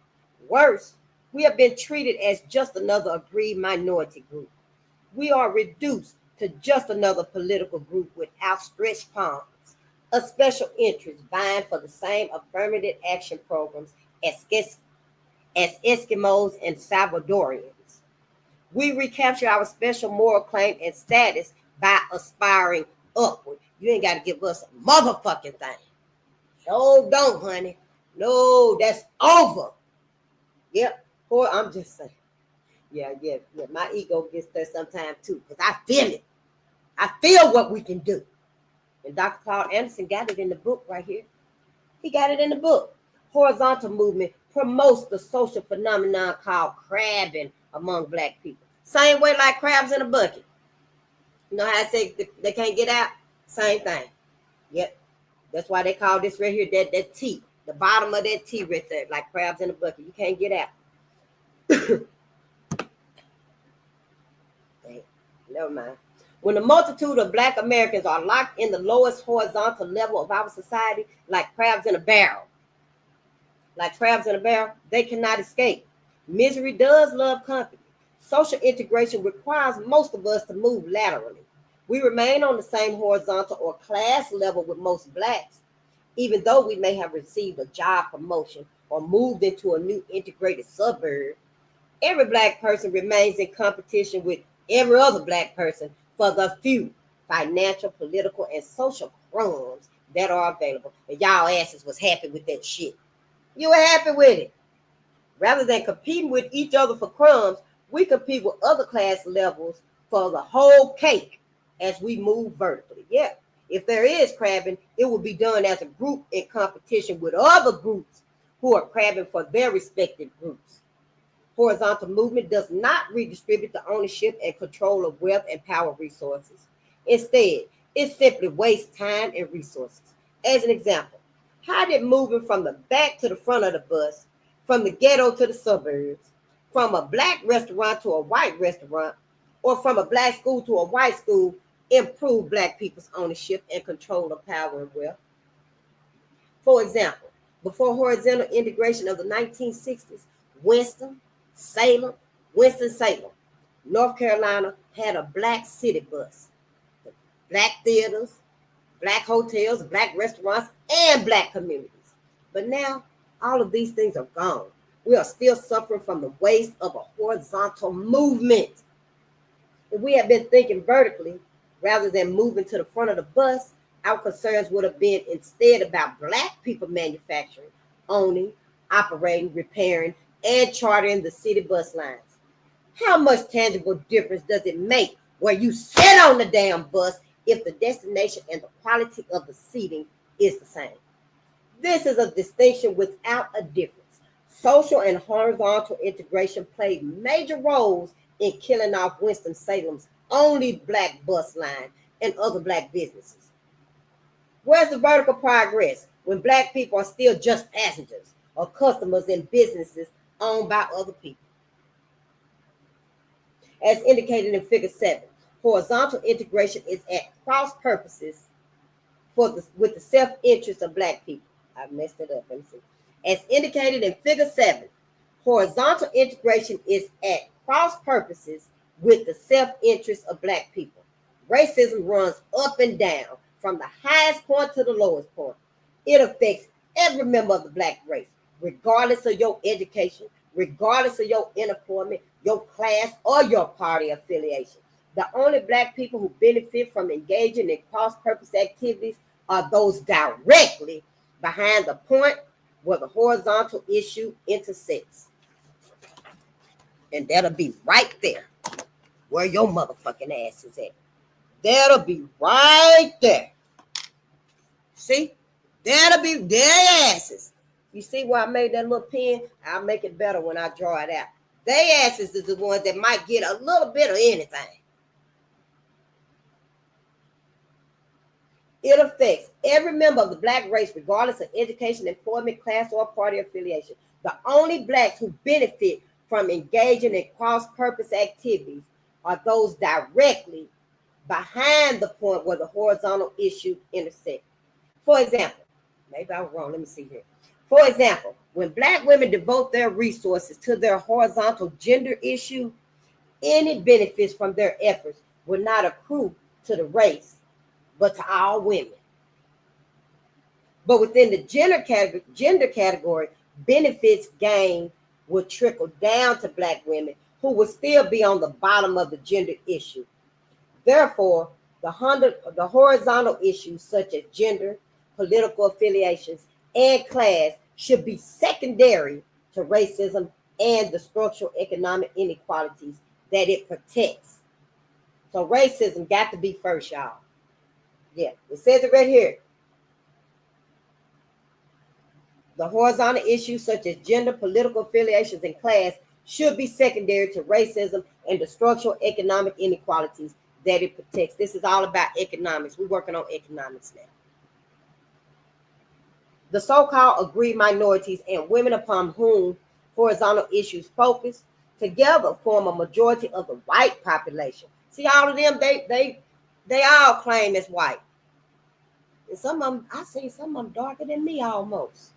Worse, we have been treated as just another aggrieved minority group. We are reduced to just another political group with outstretched palms, a special interest vying for the same affirmative action programs as Eskimos and Salvadorians. We recapture our special moral claim and status by aspiring upward. You ain't got to give us a motherfucking thing. No, don't, honey. No, that's over. Yep. Boy, I'm just saying. Yeah. My ego gets there sometimes too, because I feel it. I feel what we can do. And Dr. Claud Anderson got it in the book right here. He got it in the book. Horizontal movement promotes the social phenomenon called crabbing among black people. Same way like crabs in a bucket. You know how I say they can't get out? Same thing. Yep. That's why they call this right here that T. The bottom of that T right there, like crabs in a bucket. You can't get out. Never mind. When the multitude of black Americans are locked in the lowest horizontal level of our society, like crabs in a barrel, they cannot escape. Misery does love company. Social integration requires most of us to move laterally. We remain on the same horizontal or class level with most blacks, even though we may have received a job promotion or moved into a new integrated suburb. Every black person remains in competition with every other black person for the few financial, political, and social crumbs that are available. And y'all asses was happy with that shit. You were happy with it. Rather than competing with each other for crumbs, we compete with other class levels for the whole cake as we move vertically. Yeah, if there is crabbing, it will be done as a group in competition with other groups who are crabbing for their respective groups. Horizontal movement does not redistribute the ownership and control of wealth and power resources. Instead, it simply wastes time and resources. As an example, how did moving from the back to the front of the bus, from the ghetto to the suburbs, from a black restaurant to a white restaurant, or from a black school to a white school improve black people's ownership and control of power and wealth? For example, before horizontal integration of the 1960s, Winston-Salem, North Carolina had a black city bus. Black theaters, black hotels, black restaurants, and black communities. But now, all of these things are gone. We are still suffering from the waste of a horizontal movement. If we had been thinking vertically, rather than moving to the front of the bus, our concerns would have been instead about black people manufacturing, owning, operating, repairing, and chartering the city bus lines. How much tangible difference does it make where you sit on the damn bus if the destination and the quality of the seating is the same? This is a distinction without a difference. Social and horizontal integration played major roles in killing off Winston-Salem's only black bus line and other black businesses. Where's the vertical progress when black people are still just passengers or customers in businesses owned by other people? As indicated in Figure 7, horizontal integration is at cross purposes with the self-interest of black people. I messed it up. Let me see. As indicated in Figure 7, horizontal integration is at cross purposes with the self-interest of black people. Racism runs up and down from the highest point to the lowest point. It affects every member of the black race, regardless of your education, regardless of your employment, your class, or your party affiliation. The only Black people who benefit from engaging in cross-purpose activities are those directly behind the point where the horizontal issue intersects. And that'll be right there where your motherfucking ass is at. That'll be right there. See? That'll be their asses. You see where I made that little pen? I'll make it better when I draw it out. Their asses is the ones that might get a little bit of anything. It affects every member of the Black race, regardless of education, employment, class, or party affiliation. The only Blacks who benefit from engaging in cross-purpose activities are those directly behind the point where the horizontal issue intersects. For example, maybe I'm wrong, let me see here. For example, when Black women devote their resources to their horizontal gender issue, any benefits from their efforts will not accrue to the race, but to all women. But within the gender category, benefits gained will trickle down to Black women who will still be on the bottom of the gender issue. Therefore, the horizontal issues such as gender, political affiliations, and class should be secondary to racism and the structural economic inequalities that it protects. So racism got to be first, y'all. Yeah, it says it right here. The horizontal issues such as gender, political affiliations, and class should be secondary to racism and the structural economic inequalities that it protects. This is all about economics. We're working on economics now. The so-called agreed minorities and women upon whom horizontal issues focus together form a majority of the white population. See, all of them, they all claim as white. And some of them, I see some of them darker than me almost.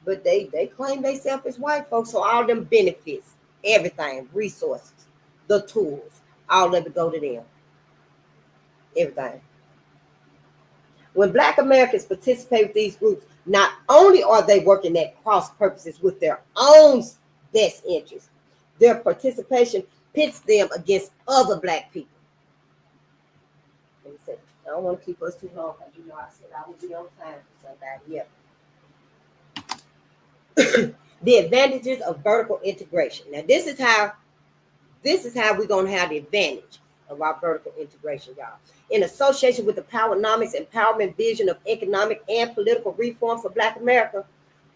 But they claim themselves as white folks. So all them benefits, everything, resources, the tools, all of it go to them. Everything. When Black Americans participate with these groups, not only are they working at cross purposes with their own best interests, their participation pits them against other Black people. Let me say, I don't want to keep us too long because you know I said I would be on time for somebody else. The advantages of vertical integration. Now, this is how we're going to have the advantage of our vertical integration, y'all. In association with the Powernomics empowerment vision of economic and political reform for Black America,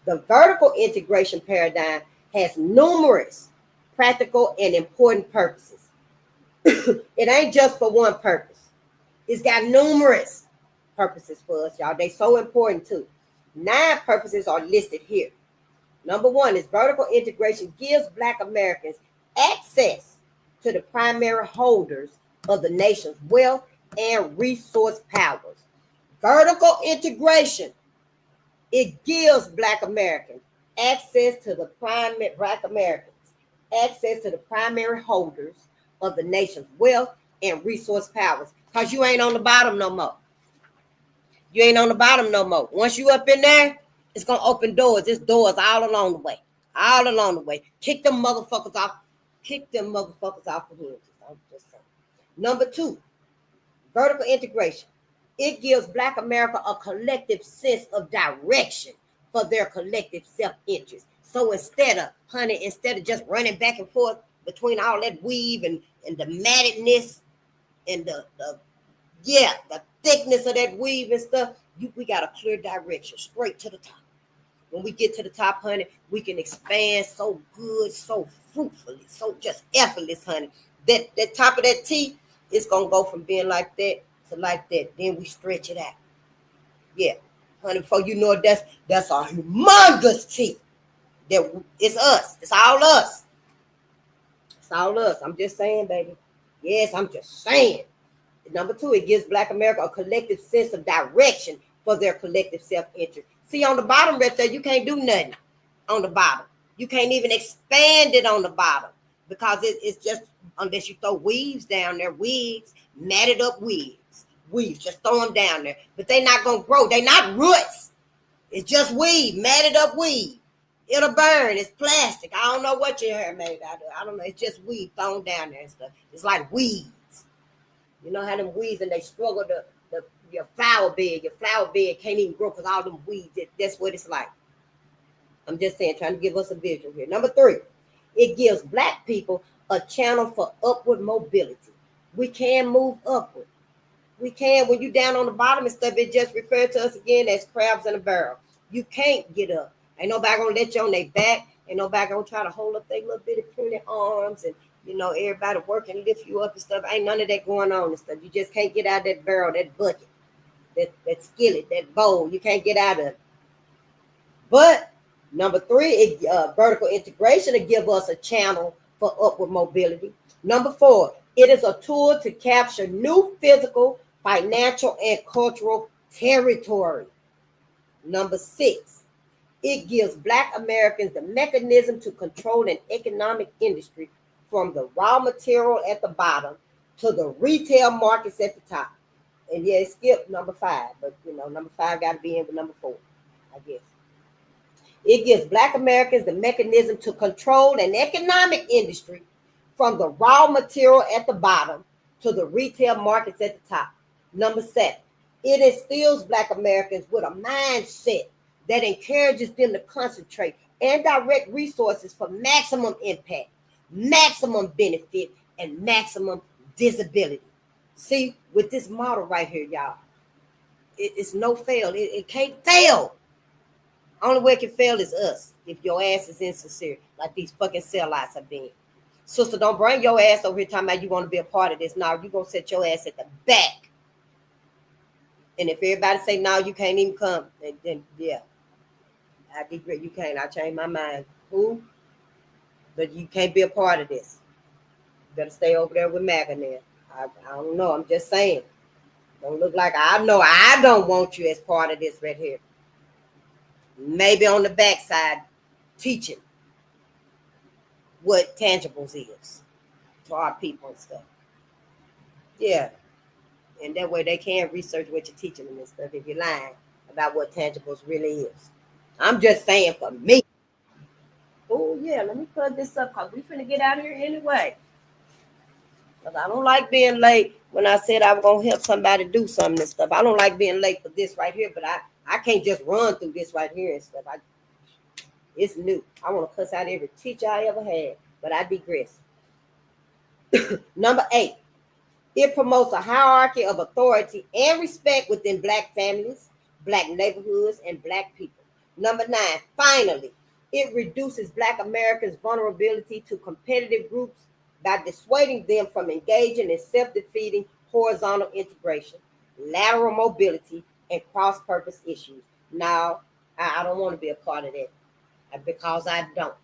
the vertical integration paradigm has numerous practical and important purposes. It ain't just for one purpose. It's got numerous purposes for us, y'all. They so important too. 9 purposes are listed here. Number 1 is vertical integration gives Black Americans access to the primary holders of the nation's wealth and resource powers. Vertical integration, it gives Black Americans access to the primary holders of the nation's wealth and resource powers. Because you ain't on the bottom no more. You ain't on the bottom no more. Once you up in there, it's going to open doors. There's doors all along the way. All along the way. Kick them motherfuckers off. Kick them motherfuckers off the hinges. I'm just saying. Number 2, vertical integration. It gives Black America a collective sense of direction for their collective self-interest. So instead of just running back and forth between all that weave and the mattedness and the thickness of that weave and stuff, we got a clear direction straight to the top. When we get to the top, honey, we can expand so good, so fruitfully, so just effortless, honey. That top of that T is going to go from being like that to like that. Then we stretch it out. Yeah, honey, before you know it, that's a humongous T. It's us. It's all us. It's all us. I'm just saying, baby. Yes, I'm just saying. Number 2, it gives Black America a collective sense of direction for their collective self-interest. See, on the bottom right there, you can't do nothing on the bottom. You can't even expand it on the bottom because it's just, unless you throw weaves down there, wigs, matted up wigs, just throw them down there. But they're not going to grow. They're not roots. It's just weave, matted up weave. It'll burn. It's plastic. I don't know what your hair made out of. I don't know. It's just weed thrown down there and stuff. It's like weeds. You know how them weeds and they struggle your flower bed. Your flower bed can't even grow because all them weeds. That's what it's like. I'm just saying, trying to give us a visual here. Number 3, it gives Black people a channel for upward mobility. We can move upward. We can. When you down on the bottom and stuff, it just referred to us again as crabs in a barrel. You can't get up. Ain't nobody gonna let you on their back. Ain't nobody gonna try to hold up their little bitty pruny arms and, you know, everybody work and lift you up and stuff. Ain't none of that going on and stuff. You just can't get out of that barrel, that bucket, that skillet, that bowl. You can't get out of it. But number 3, vertical integration to give us a channel for upward mobility. Number 4, it is a tool to capture new physical, financial, and cultural territory. Number 6, it gives Black Americans the mechanism to control an economic industry from the raw material at the bottom to the retail markets at the top. And yeah, it skipped number 5, but you know, number 5 got to be in with number 4, I guess. It gives Black Americans the mechanism to control an economic industry from the raw material at the bottom to the retail markets at the top. Number 7, it instills Black Americans with a mindset that encourages them to concentrate and direct resources for maximum impact, maximum benefit, and maximum visibility. See, with this model right here, y'all, it's no fail. It can't fail. Only way it can fail is us if your ass is insincere, like these fucking sellouts have been. Sister, don't bring your ass over here talking about you want to be a part of this. Now you're going to set your ass at the back. And if everybody say, no, you can't even come, then yeah, I agree. You can't. I change my mind. Who? But you can't be a part of this. You better stay over there with MAGA now. I don't know. I'm just saying. Don't look like I know I don't want you as part of this right here. Maybe on the backside, teaching what tangibles is to our people and stuff. Yeah. And that way they can research what you're teaching them and stuff if you're lying about what tangibles really is. I'm just saying for me. Oh, yeah, let me plug this up because we finna get out of here anyway. Because I don't like being late when I said I was going to help somebody do something and stuff. I don't like being late for this right here, but I can't just run through this right here and stuff. It's new. I want to cuss out every teacher I ever had, but I digress. Number 8, it promotes a hierarchy of authority and respect within Black families, Black neighborhoods, and Black people. Number 9, finally, it reduces Black Americans' vulnerability to competitive groups by dissuading them from engaging in self-defeating horizontal integration, lateral mobility, and cross-purpose issues. Now, I don't want to be a part of that because I don't.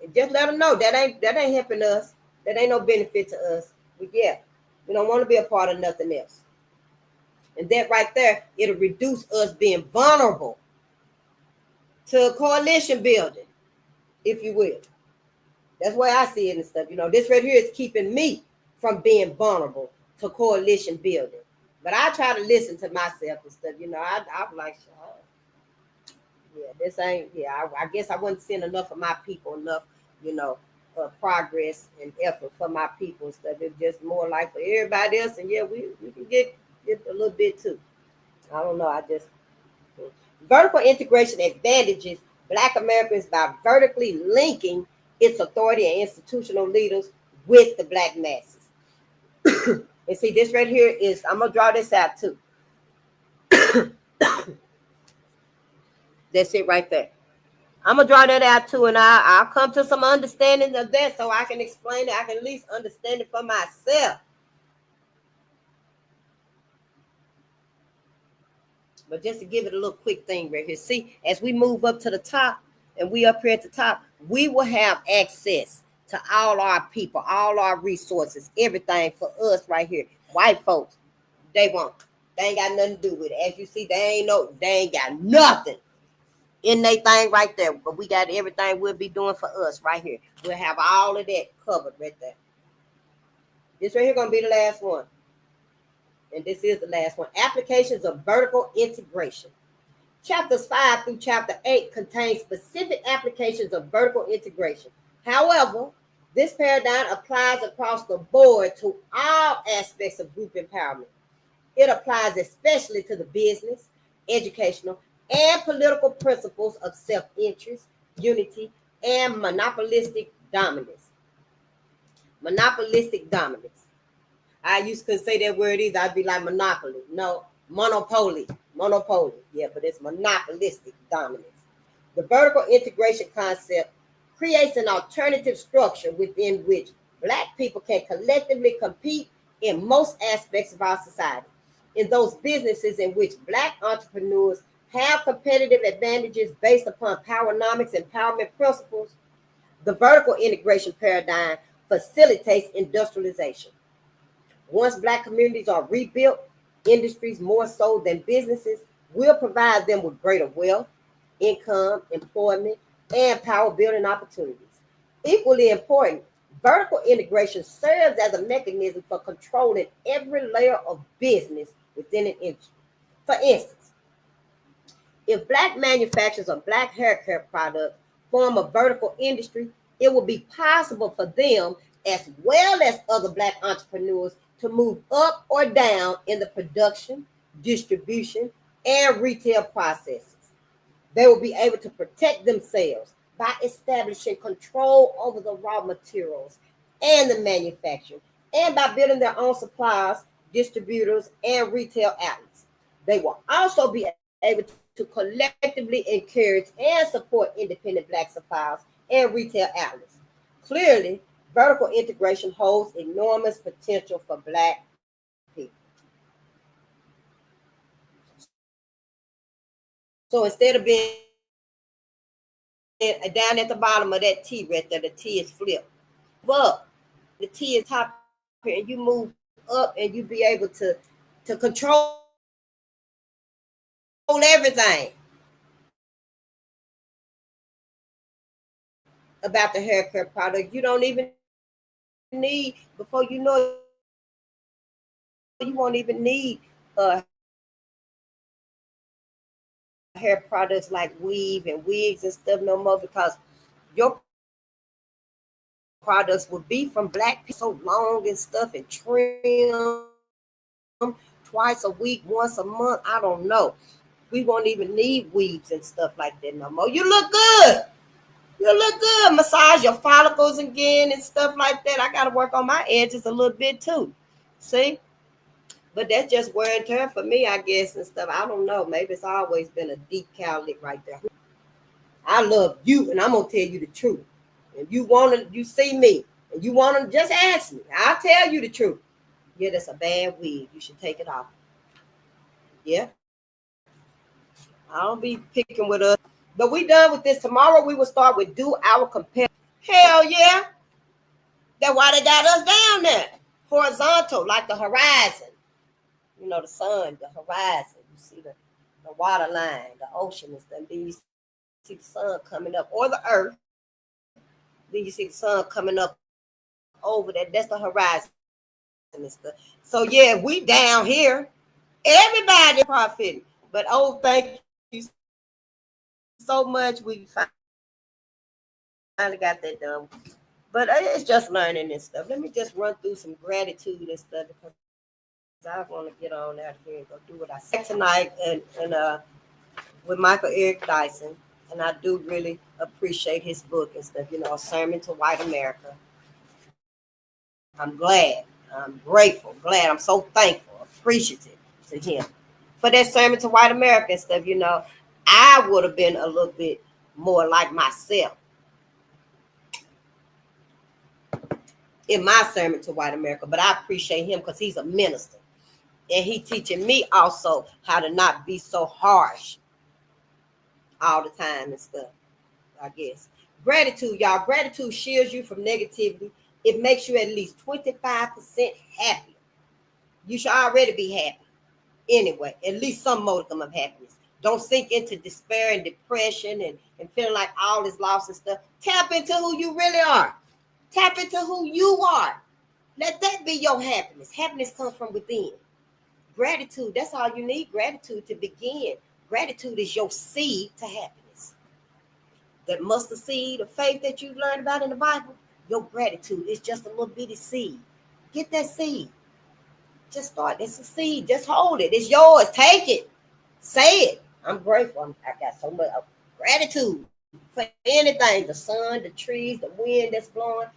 And just let them know that ain't helping us. That ain't no benefit to us. But yeah, we don't want to be a part of nothing else. And that right there, it'll reduce us being vulnerable to coalition building, if you will. That's why I see it and stuff. You know, this right here is keeping me from being vulnerable to coalition building. But I try to listen to myself and stuff. You know, I'm like, yeah, this ain't, yeah, I guess I wasn't seeing enough of my people, enough, you know, progress and effort for my people and stuff. It's just more like for everybody else. And yeah, we can get a little bit too. I don't know. Vertical integration advantages Black Americans by vertically linking its authority and institutional leaders with the Black masses. And see, this right here is, I'm going to draw this out too. That's it right there. I'm going to draw that out too, and I'll come to some understanding of that so I can explain it. I can at least understand it for myself. But just to give it a little quick thing right here. See, as we move up to the top, and we up here at the top, we will have access to all our people, all our resources, everything for us right here. White folks, they won't. They ain't got nothing to do with it. As you see, they ain't got nothing in their thing right there. But we got everything we'll be doing for us right here. We'll have all of that covered right there. This right here gonna be the last one. And this is the last one. Applications of vertical integration. Chapters 5 through chapter 8 contain specific applications of vertical integration. However, this paradigm applies across the board to all aspects of group empowerment. It applies especially to the business, educational, and political principles of self-interest, unity, and monopolistic dominance. Monopolistic dominance. I used to say that word either. I'd be like monopoly. No, monopoly. Monopoly. Yeah, but it's monopolistic dominance. The vertical integration concept creates an alternative structure within which Black people can collectively compete in most aspects of our society. In those businesses in which Black entrepreneurs have competitive advantages based upon Powernomics empowerment principles, the vertical integration paradigm facilitates industrialization. Once Black communities are rebuilt, industries more so than businesses will provide them with greater wealth, income, employment, and power building opportunities. Equally important, vertical integration serves as a mechanism for controlling every layer of business within an industry. For instance, if Black manufacturers of Black hair care products form a vertical industry, it will be possible for them, as well as other Black entrepreneurs, to move up or down in the production, distribution, and retail processes. They will be able to protect themselves by establishing control over the raw materials and the manufacturing, and by building their own suppliers, distributors, and retail outlets. They will also be able to collectively encourage and support independent Black suppliers and retail outlets. Clearly, vertical integration holds enormous potential for Black people. So instead of being down at the bottom of that T right there, the T is flipped. Up, the T is top here, and you move up and you be able to control everything about the hair care product. You don't even need, before you know, you won't even need hair products like weave and wigs and stuff no more, because your products will be from Black people, so long and stuff, and trim twice a week, once a month. I don't know. We won't even need weaves and stuff like that no more. You look good. You look good. Massage your follicles again and stuff like that. I got to work on my edges a little bit too. See? But that's just wear and tear for me, I guess, and stuff. I don't know. Maybe it's always been a deep cowlick right there. I love you, and I'm going to tell you the truth. If you want to, you see me, and you want to, just ask me. I'll tell you the truth. Yeah, that's a bad wig. You should take it off. Yeah. I don't be picking with us. But we done with this. Tomorrow we will start with do our comparison. Hell yeah. That's why they got us down there. Horizontal, like the horizon. You know, the sun, the horizon. You see the water line, the ocean and stuff. Then you see the sun coming up, or the earth. Then you see the sun coming up over that. That's the horizon and stuff. So yeah, we down here. Everybody profiting. But thank you so much. We finally got that done. But it's just learning and stuff. Let me just run through some gratitude and stuff, because I want to get on out here and go do what I said tonight and with Michael Eric Dyson. And I do really appreciate his book and stuff, you know, A Sermon to White America. I'm glad. I'm grateful. Glad. I'm so thankful, appreciative to him for that sermon to white America and stuff. You know, I would have been a little bit more like myself in my sermon to white America, but I appreciate him because he's a minister, and he teaching me also how to not be so harsh all the time and stuff, I guess. Gratitude, y'all. Gratitude shields you from negativity. It makes you at least 25% happier. You should already be happy. Anyway, at least some modicum of happiness. Don't sink into despair and depression and feeling like all is lost and stuff. Tap into who you really are. Tap into who you are. Let that be your happiness. Happiness comes from within. Gratitude, that's all you need. Gratitude to begin Gratitude is your seed to happiness. That mustard seed of faith that you learned about in the Bible, your gratitude is just a little bitty seed. Get that seed. Just start. It's a seed. Just hold it. It's yours. Take it. Say it. I'm grateful. I got so much gratitude for anything. The sun, the trees, the wind that's blowing.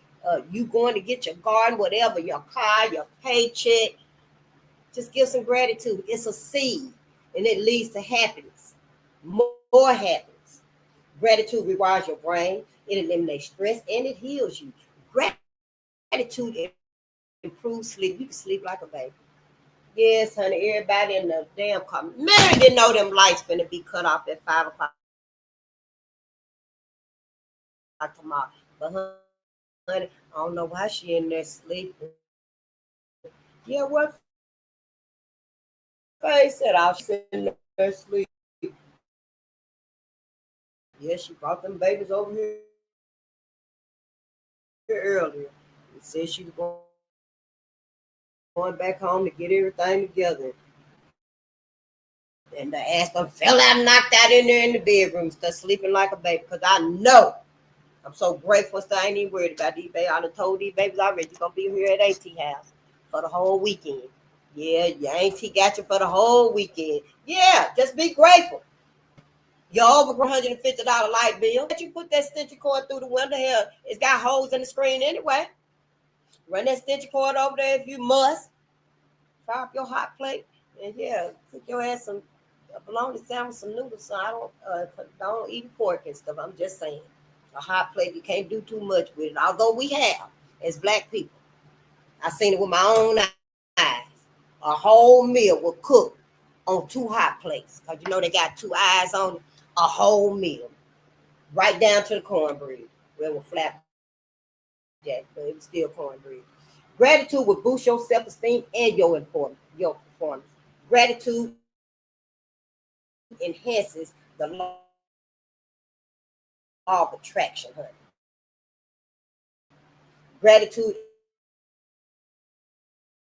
You going to get your garden, whatever, your car, your paycheck. Just give some gratitude. It's a seed, and it leads to happiness. More happiness. Gratitude rewires your brain. It eliminates stress, and it heals you. Gratitude improves sleep. You can sleep like a baby. Yes, honey, everybody in the damn car. Mary didn't know them lights finna be cut off at 5 o'clock tomorrow. But honey, I don't know why she in there sleeping. Yeah, what face said I was in there sleeping. Yeah, she brought them babies over here earlier. And said she was going back home to get everything together. And the ass done fell out, knocked out in there in the bedroom, start sleeping like a baby. Because I know I'm so grateful that I ain't even worried about these babies. I done told these babies already, you're going to be here at AT house for the whole weekend. Yeah, your auntie got you for the whole weekend. Yeah, just be grateful. Your over $150 light bill. You put that extension cord through the window here. It's got holes in the screen anyway. Run that extension cord over there if you must. Fire up your hot plate. And yeah, cook your ass some bologna sandwich, some noodles. So I don't eat pork and stuff. I'm just saying. A hot plate, you can't do too much with it. Although we have, as black people. I seen it with my own eyes. A whole meal will cook on 2 hot plates. Because you know they got 2 eyes on it. A whole meal. Right down to the cornbread. Well, with flap jack, but it was still cornbread. Gratitude will boost your self-esteem and your performance. Gratitude enhances the law of attraction, honey. Gratitude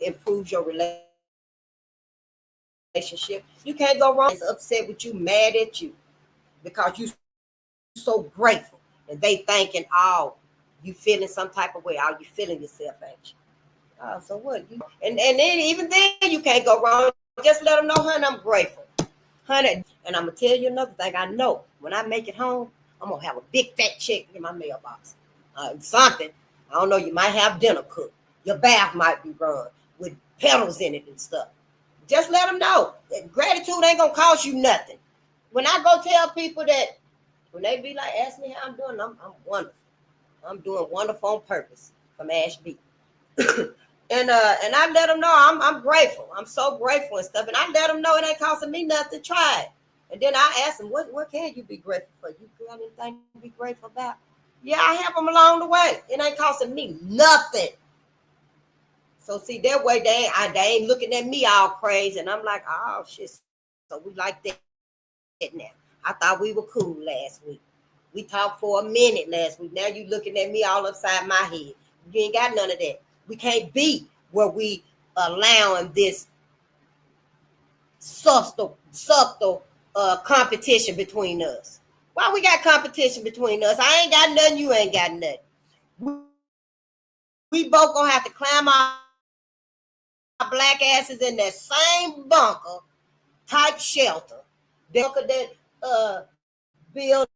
improves your relationship. You can't go wrong. It's upset with you, mad at you, because you're so grateful, and they thinking, oh, you feeling some type of way. Oh, you feeling yourself, ain't you? Oh, so what? And then even then you can't go wrong. Just let them know, honey, I'm grateful. Honey, and I'm going to tell you another thing. I know when I make it home, I'm going to have a big fat check in my mailbox. Something. I don't know, you might have dinner cooked. Your bath might be run with petals in it and stuff. Just let them know that gratitude ain't going to cost you nothing. When I go tell people that, when they be like, ask me how I'm doing, I'm wonderful. I'm doing wonderful on purpose from Ashby. And I let them know I'm grateful. I'm so grateful and stuff. And I let them know it ain't costing me nothing. Try it. And then I ask them, what can you be grateful for? You got anything to be grateful about? Yeah, I help them along the way. It ain't costing me nothing. So see, that way they ain't looking at me all crazy. And I'm like, oh, shit. So we like that now. I thought we were cool last week. We talked for a minute last week. Now you looking at me all upside my head. You ain't got none of that. We can't be where we allowing this subtle competition between us. Why we got competition between us? I ain't got nothing, you ain't got nothing. We both gonna have to climb our black asses in that same bunker type shelter. The bunker that Bill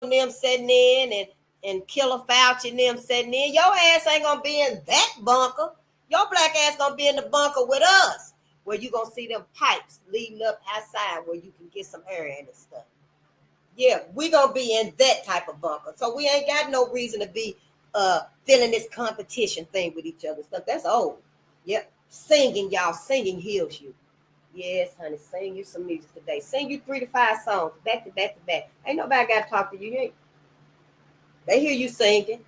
and them sitting in and Killer Fauci and them sitting in. Your ass ain't gonna be in that bunker. Your black ass gonna be in the bunker with us, where you gonna see them pipes leading up outside where you can get some air in and stuff. Yeah, we gonna be in that type of bunker. So we ain't got no reason to be feeling this competition thing with each other stuff. That's old. Yep. Singing, y'all. Singing heals you. Yes, honey. Sing you some music today. Sing you 3 to 5 songs back to back to back. Ain't nobody got to talk to you. They hear you singing.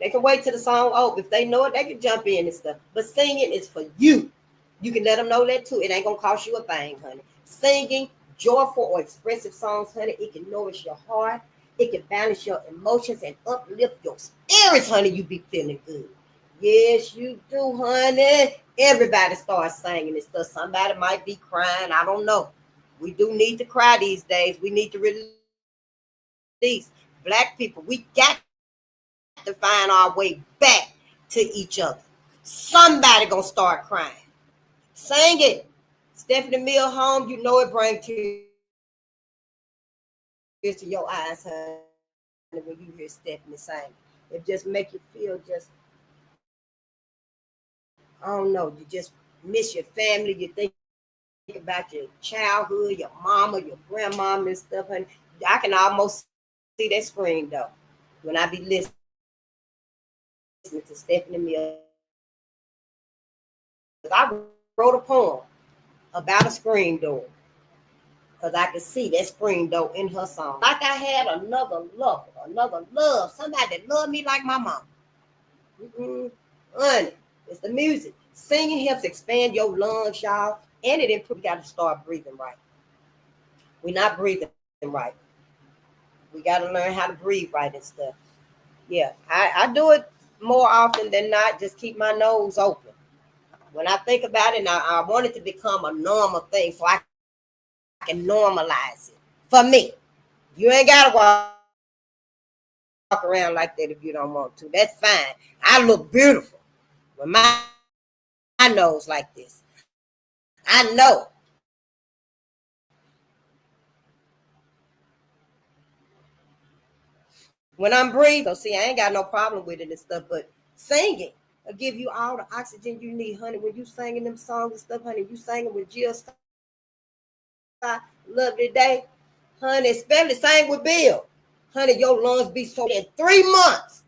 They can wait till the song over. If they know it, they can jump in and stuff. But singing is for you. You can let them know that too. It ain't gonna cost you a thing, honey. Singing joyful or expressive songs, honey, it can nourish your heart. It can balance your emotions and uplift your spirits, honey. You be feeling good. Yes, you do, honey. Everybody starts singing and stuff. Somebody might be crying. I don't know. We do need to cry these days. We need to release. Black people, we got to find our way back to each other. Somebody gonna start crying. Sing it. Stephanie Mill home, you know it brings tears to your eyes, honey, when you hear Stephanie sing. It just make you feel just, I don't know, you just miss your family. You think about your childhood, your mama, your grandmama and stuff, honey. I can almost see that screen though when I be listening to Stephanie Mill. I wrote a poem about a screen door because I could see that screen door in her song. Like I had another love, somebody that loved me like my mom. Honey, it's the music. Singing helps expand your lungs, y'all, and it improves. You got to start breathing right. We're not breathing right. We got to learn how to breathe right and stuff. Yeah, I do it more often than not. Just keep my nose open. When I think about it, I want it to become a normal thing so I can normalize it. For me, you ain't got to walk around like that if you don't want to. That's fine. I look beautiful with my nose like this. I know. When I'm breathing, so see, I ain't got no problem with it and stuff, but singing will give you all the oxygen you need, honey. When you singing them songs and stuff, honey, you singing with Jill Scott, Lovely Day, honey, especially sing with Bill. Honey, your lungs be so in 3 months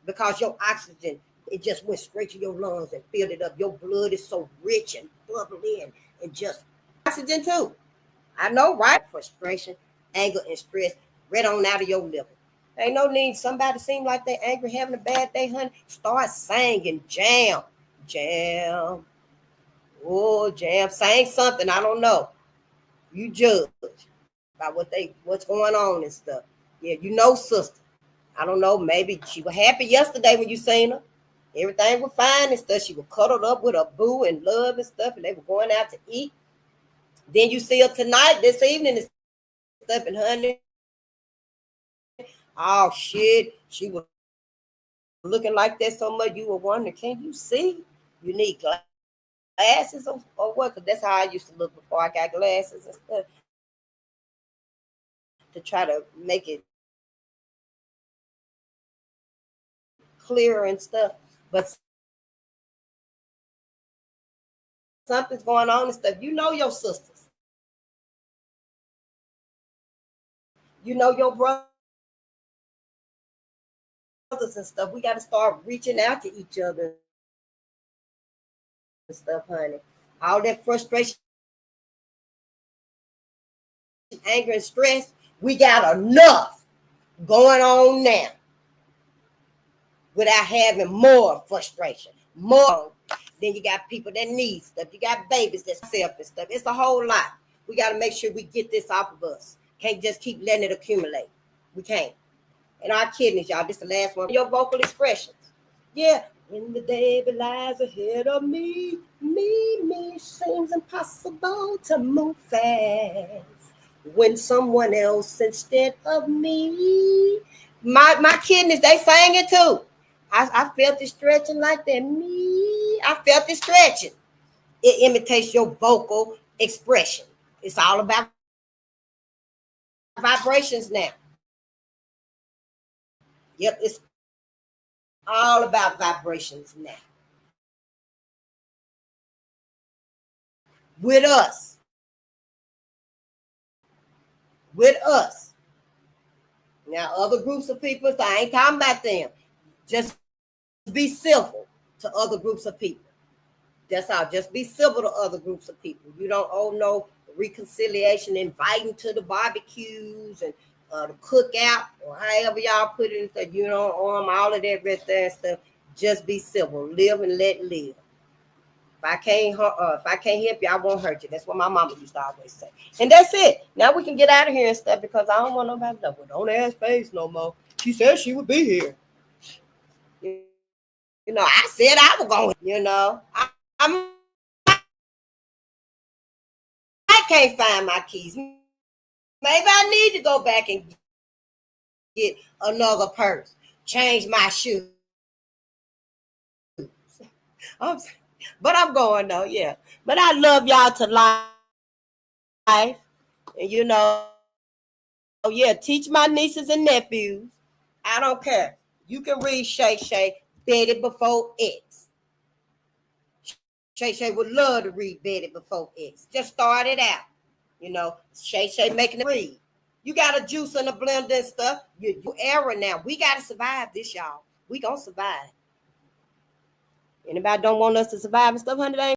because your oxygen, it just went straight to your lungs and filled it up. Your blood is so rich and bubbly and just oxygen too. I know, right? Frustration, anger, and stress right on out of your liver. Ain't no need somebody seem like they angry, having a bad day, honey. Start singing, jam, jam. Oh, jam. Sing something. I don't know. You judge by what's going on and stuff. Yeah, you know, sister. I don't know. Maybe she was happy yesterday when you seen her. Everything was fine and stuff. She was cuddled up with her boo and love and stuff, and they were going out to eat. Then you see her tonight, this evening and stuff, and honey, oh shit, she was looking like that so much you were wondering, can you see? You need glasses or what? Because that's how I used to look before I got glasses and stuff to try to make it clearer and stuff. But something's going on and stuff. You know your sisters. You know your brothers and stuff. We got to start reaching out to each other and stuff, honey. All that frustration, anger, and stress, we got enough going on now without having more frustration, more. Then you got people that need stuff. You got babies that self and stuff. It's a whole lot. We got to make sure we get this off of us. Can't just keep letting it accumulate. We can't. And our kidneys, y'all, this is the last one. Your vocal expressions. Yeah. When the day lies ahead of me, seems impossible to move fast. When someone else instead of me. My kidneys, they sang it too. I felt it stretching like that. I felt it stretching. It imitates your vocal expression. It's all about vibrations now. Yep, it's all about vibrations now. With us. With us. Now, other groups of people, so I ain't talking about them. Just be civil to other groups of people. That's all. Just be civil to other groups of people. You don't owe no reconciliation, inviting to the barbecues and the cookout, or however y'all put it. So you don't owe them all of that right there and stuff. Just be civil. Live and let live. If I can't help you, I won't hurt you. That's what my mama used to always say. And that's it. Now we can get out of here and stuff because I don't want nobody to know. Don't ask Face no more. She said she would be here. You know, I said I was going. You know, I might I can't find my keys. Maybe I need to go back and get another purse, change my shoes. But I'm going though, yeah. But I love y'all to life. And yeah, teach my nieces and nephews. I don't care. You can read Shay Shay, Betty Before X. Shay Shay would love to read Betty Before X. Just start it out. Shay Shay making it read. You got a juice and a blender and stuff. You error now. We got to survive this, y'all. We gonna survive. Anybody don't want us to survive and stuff, honey?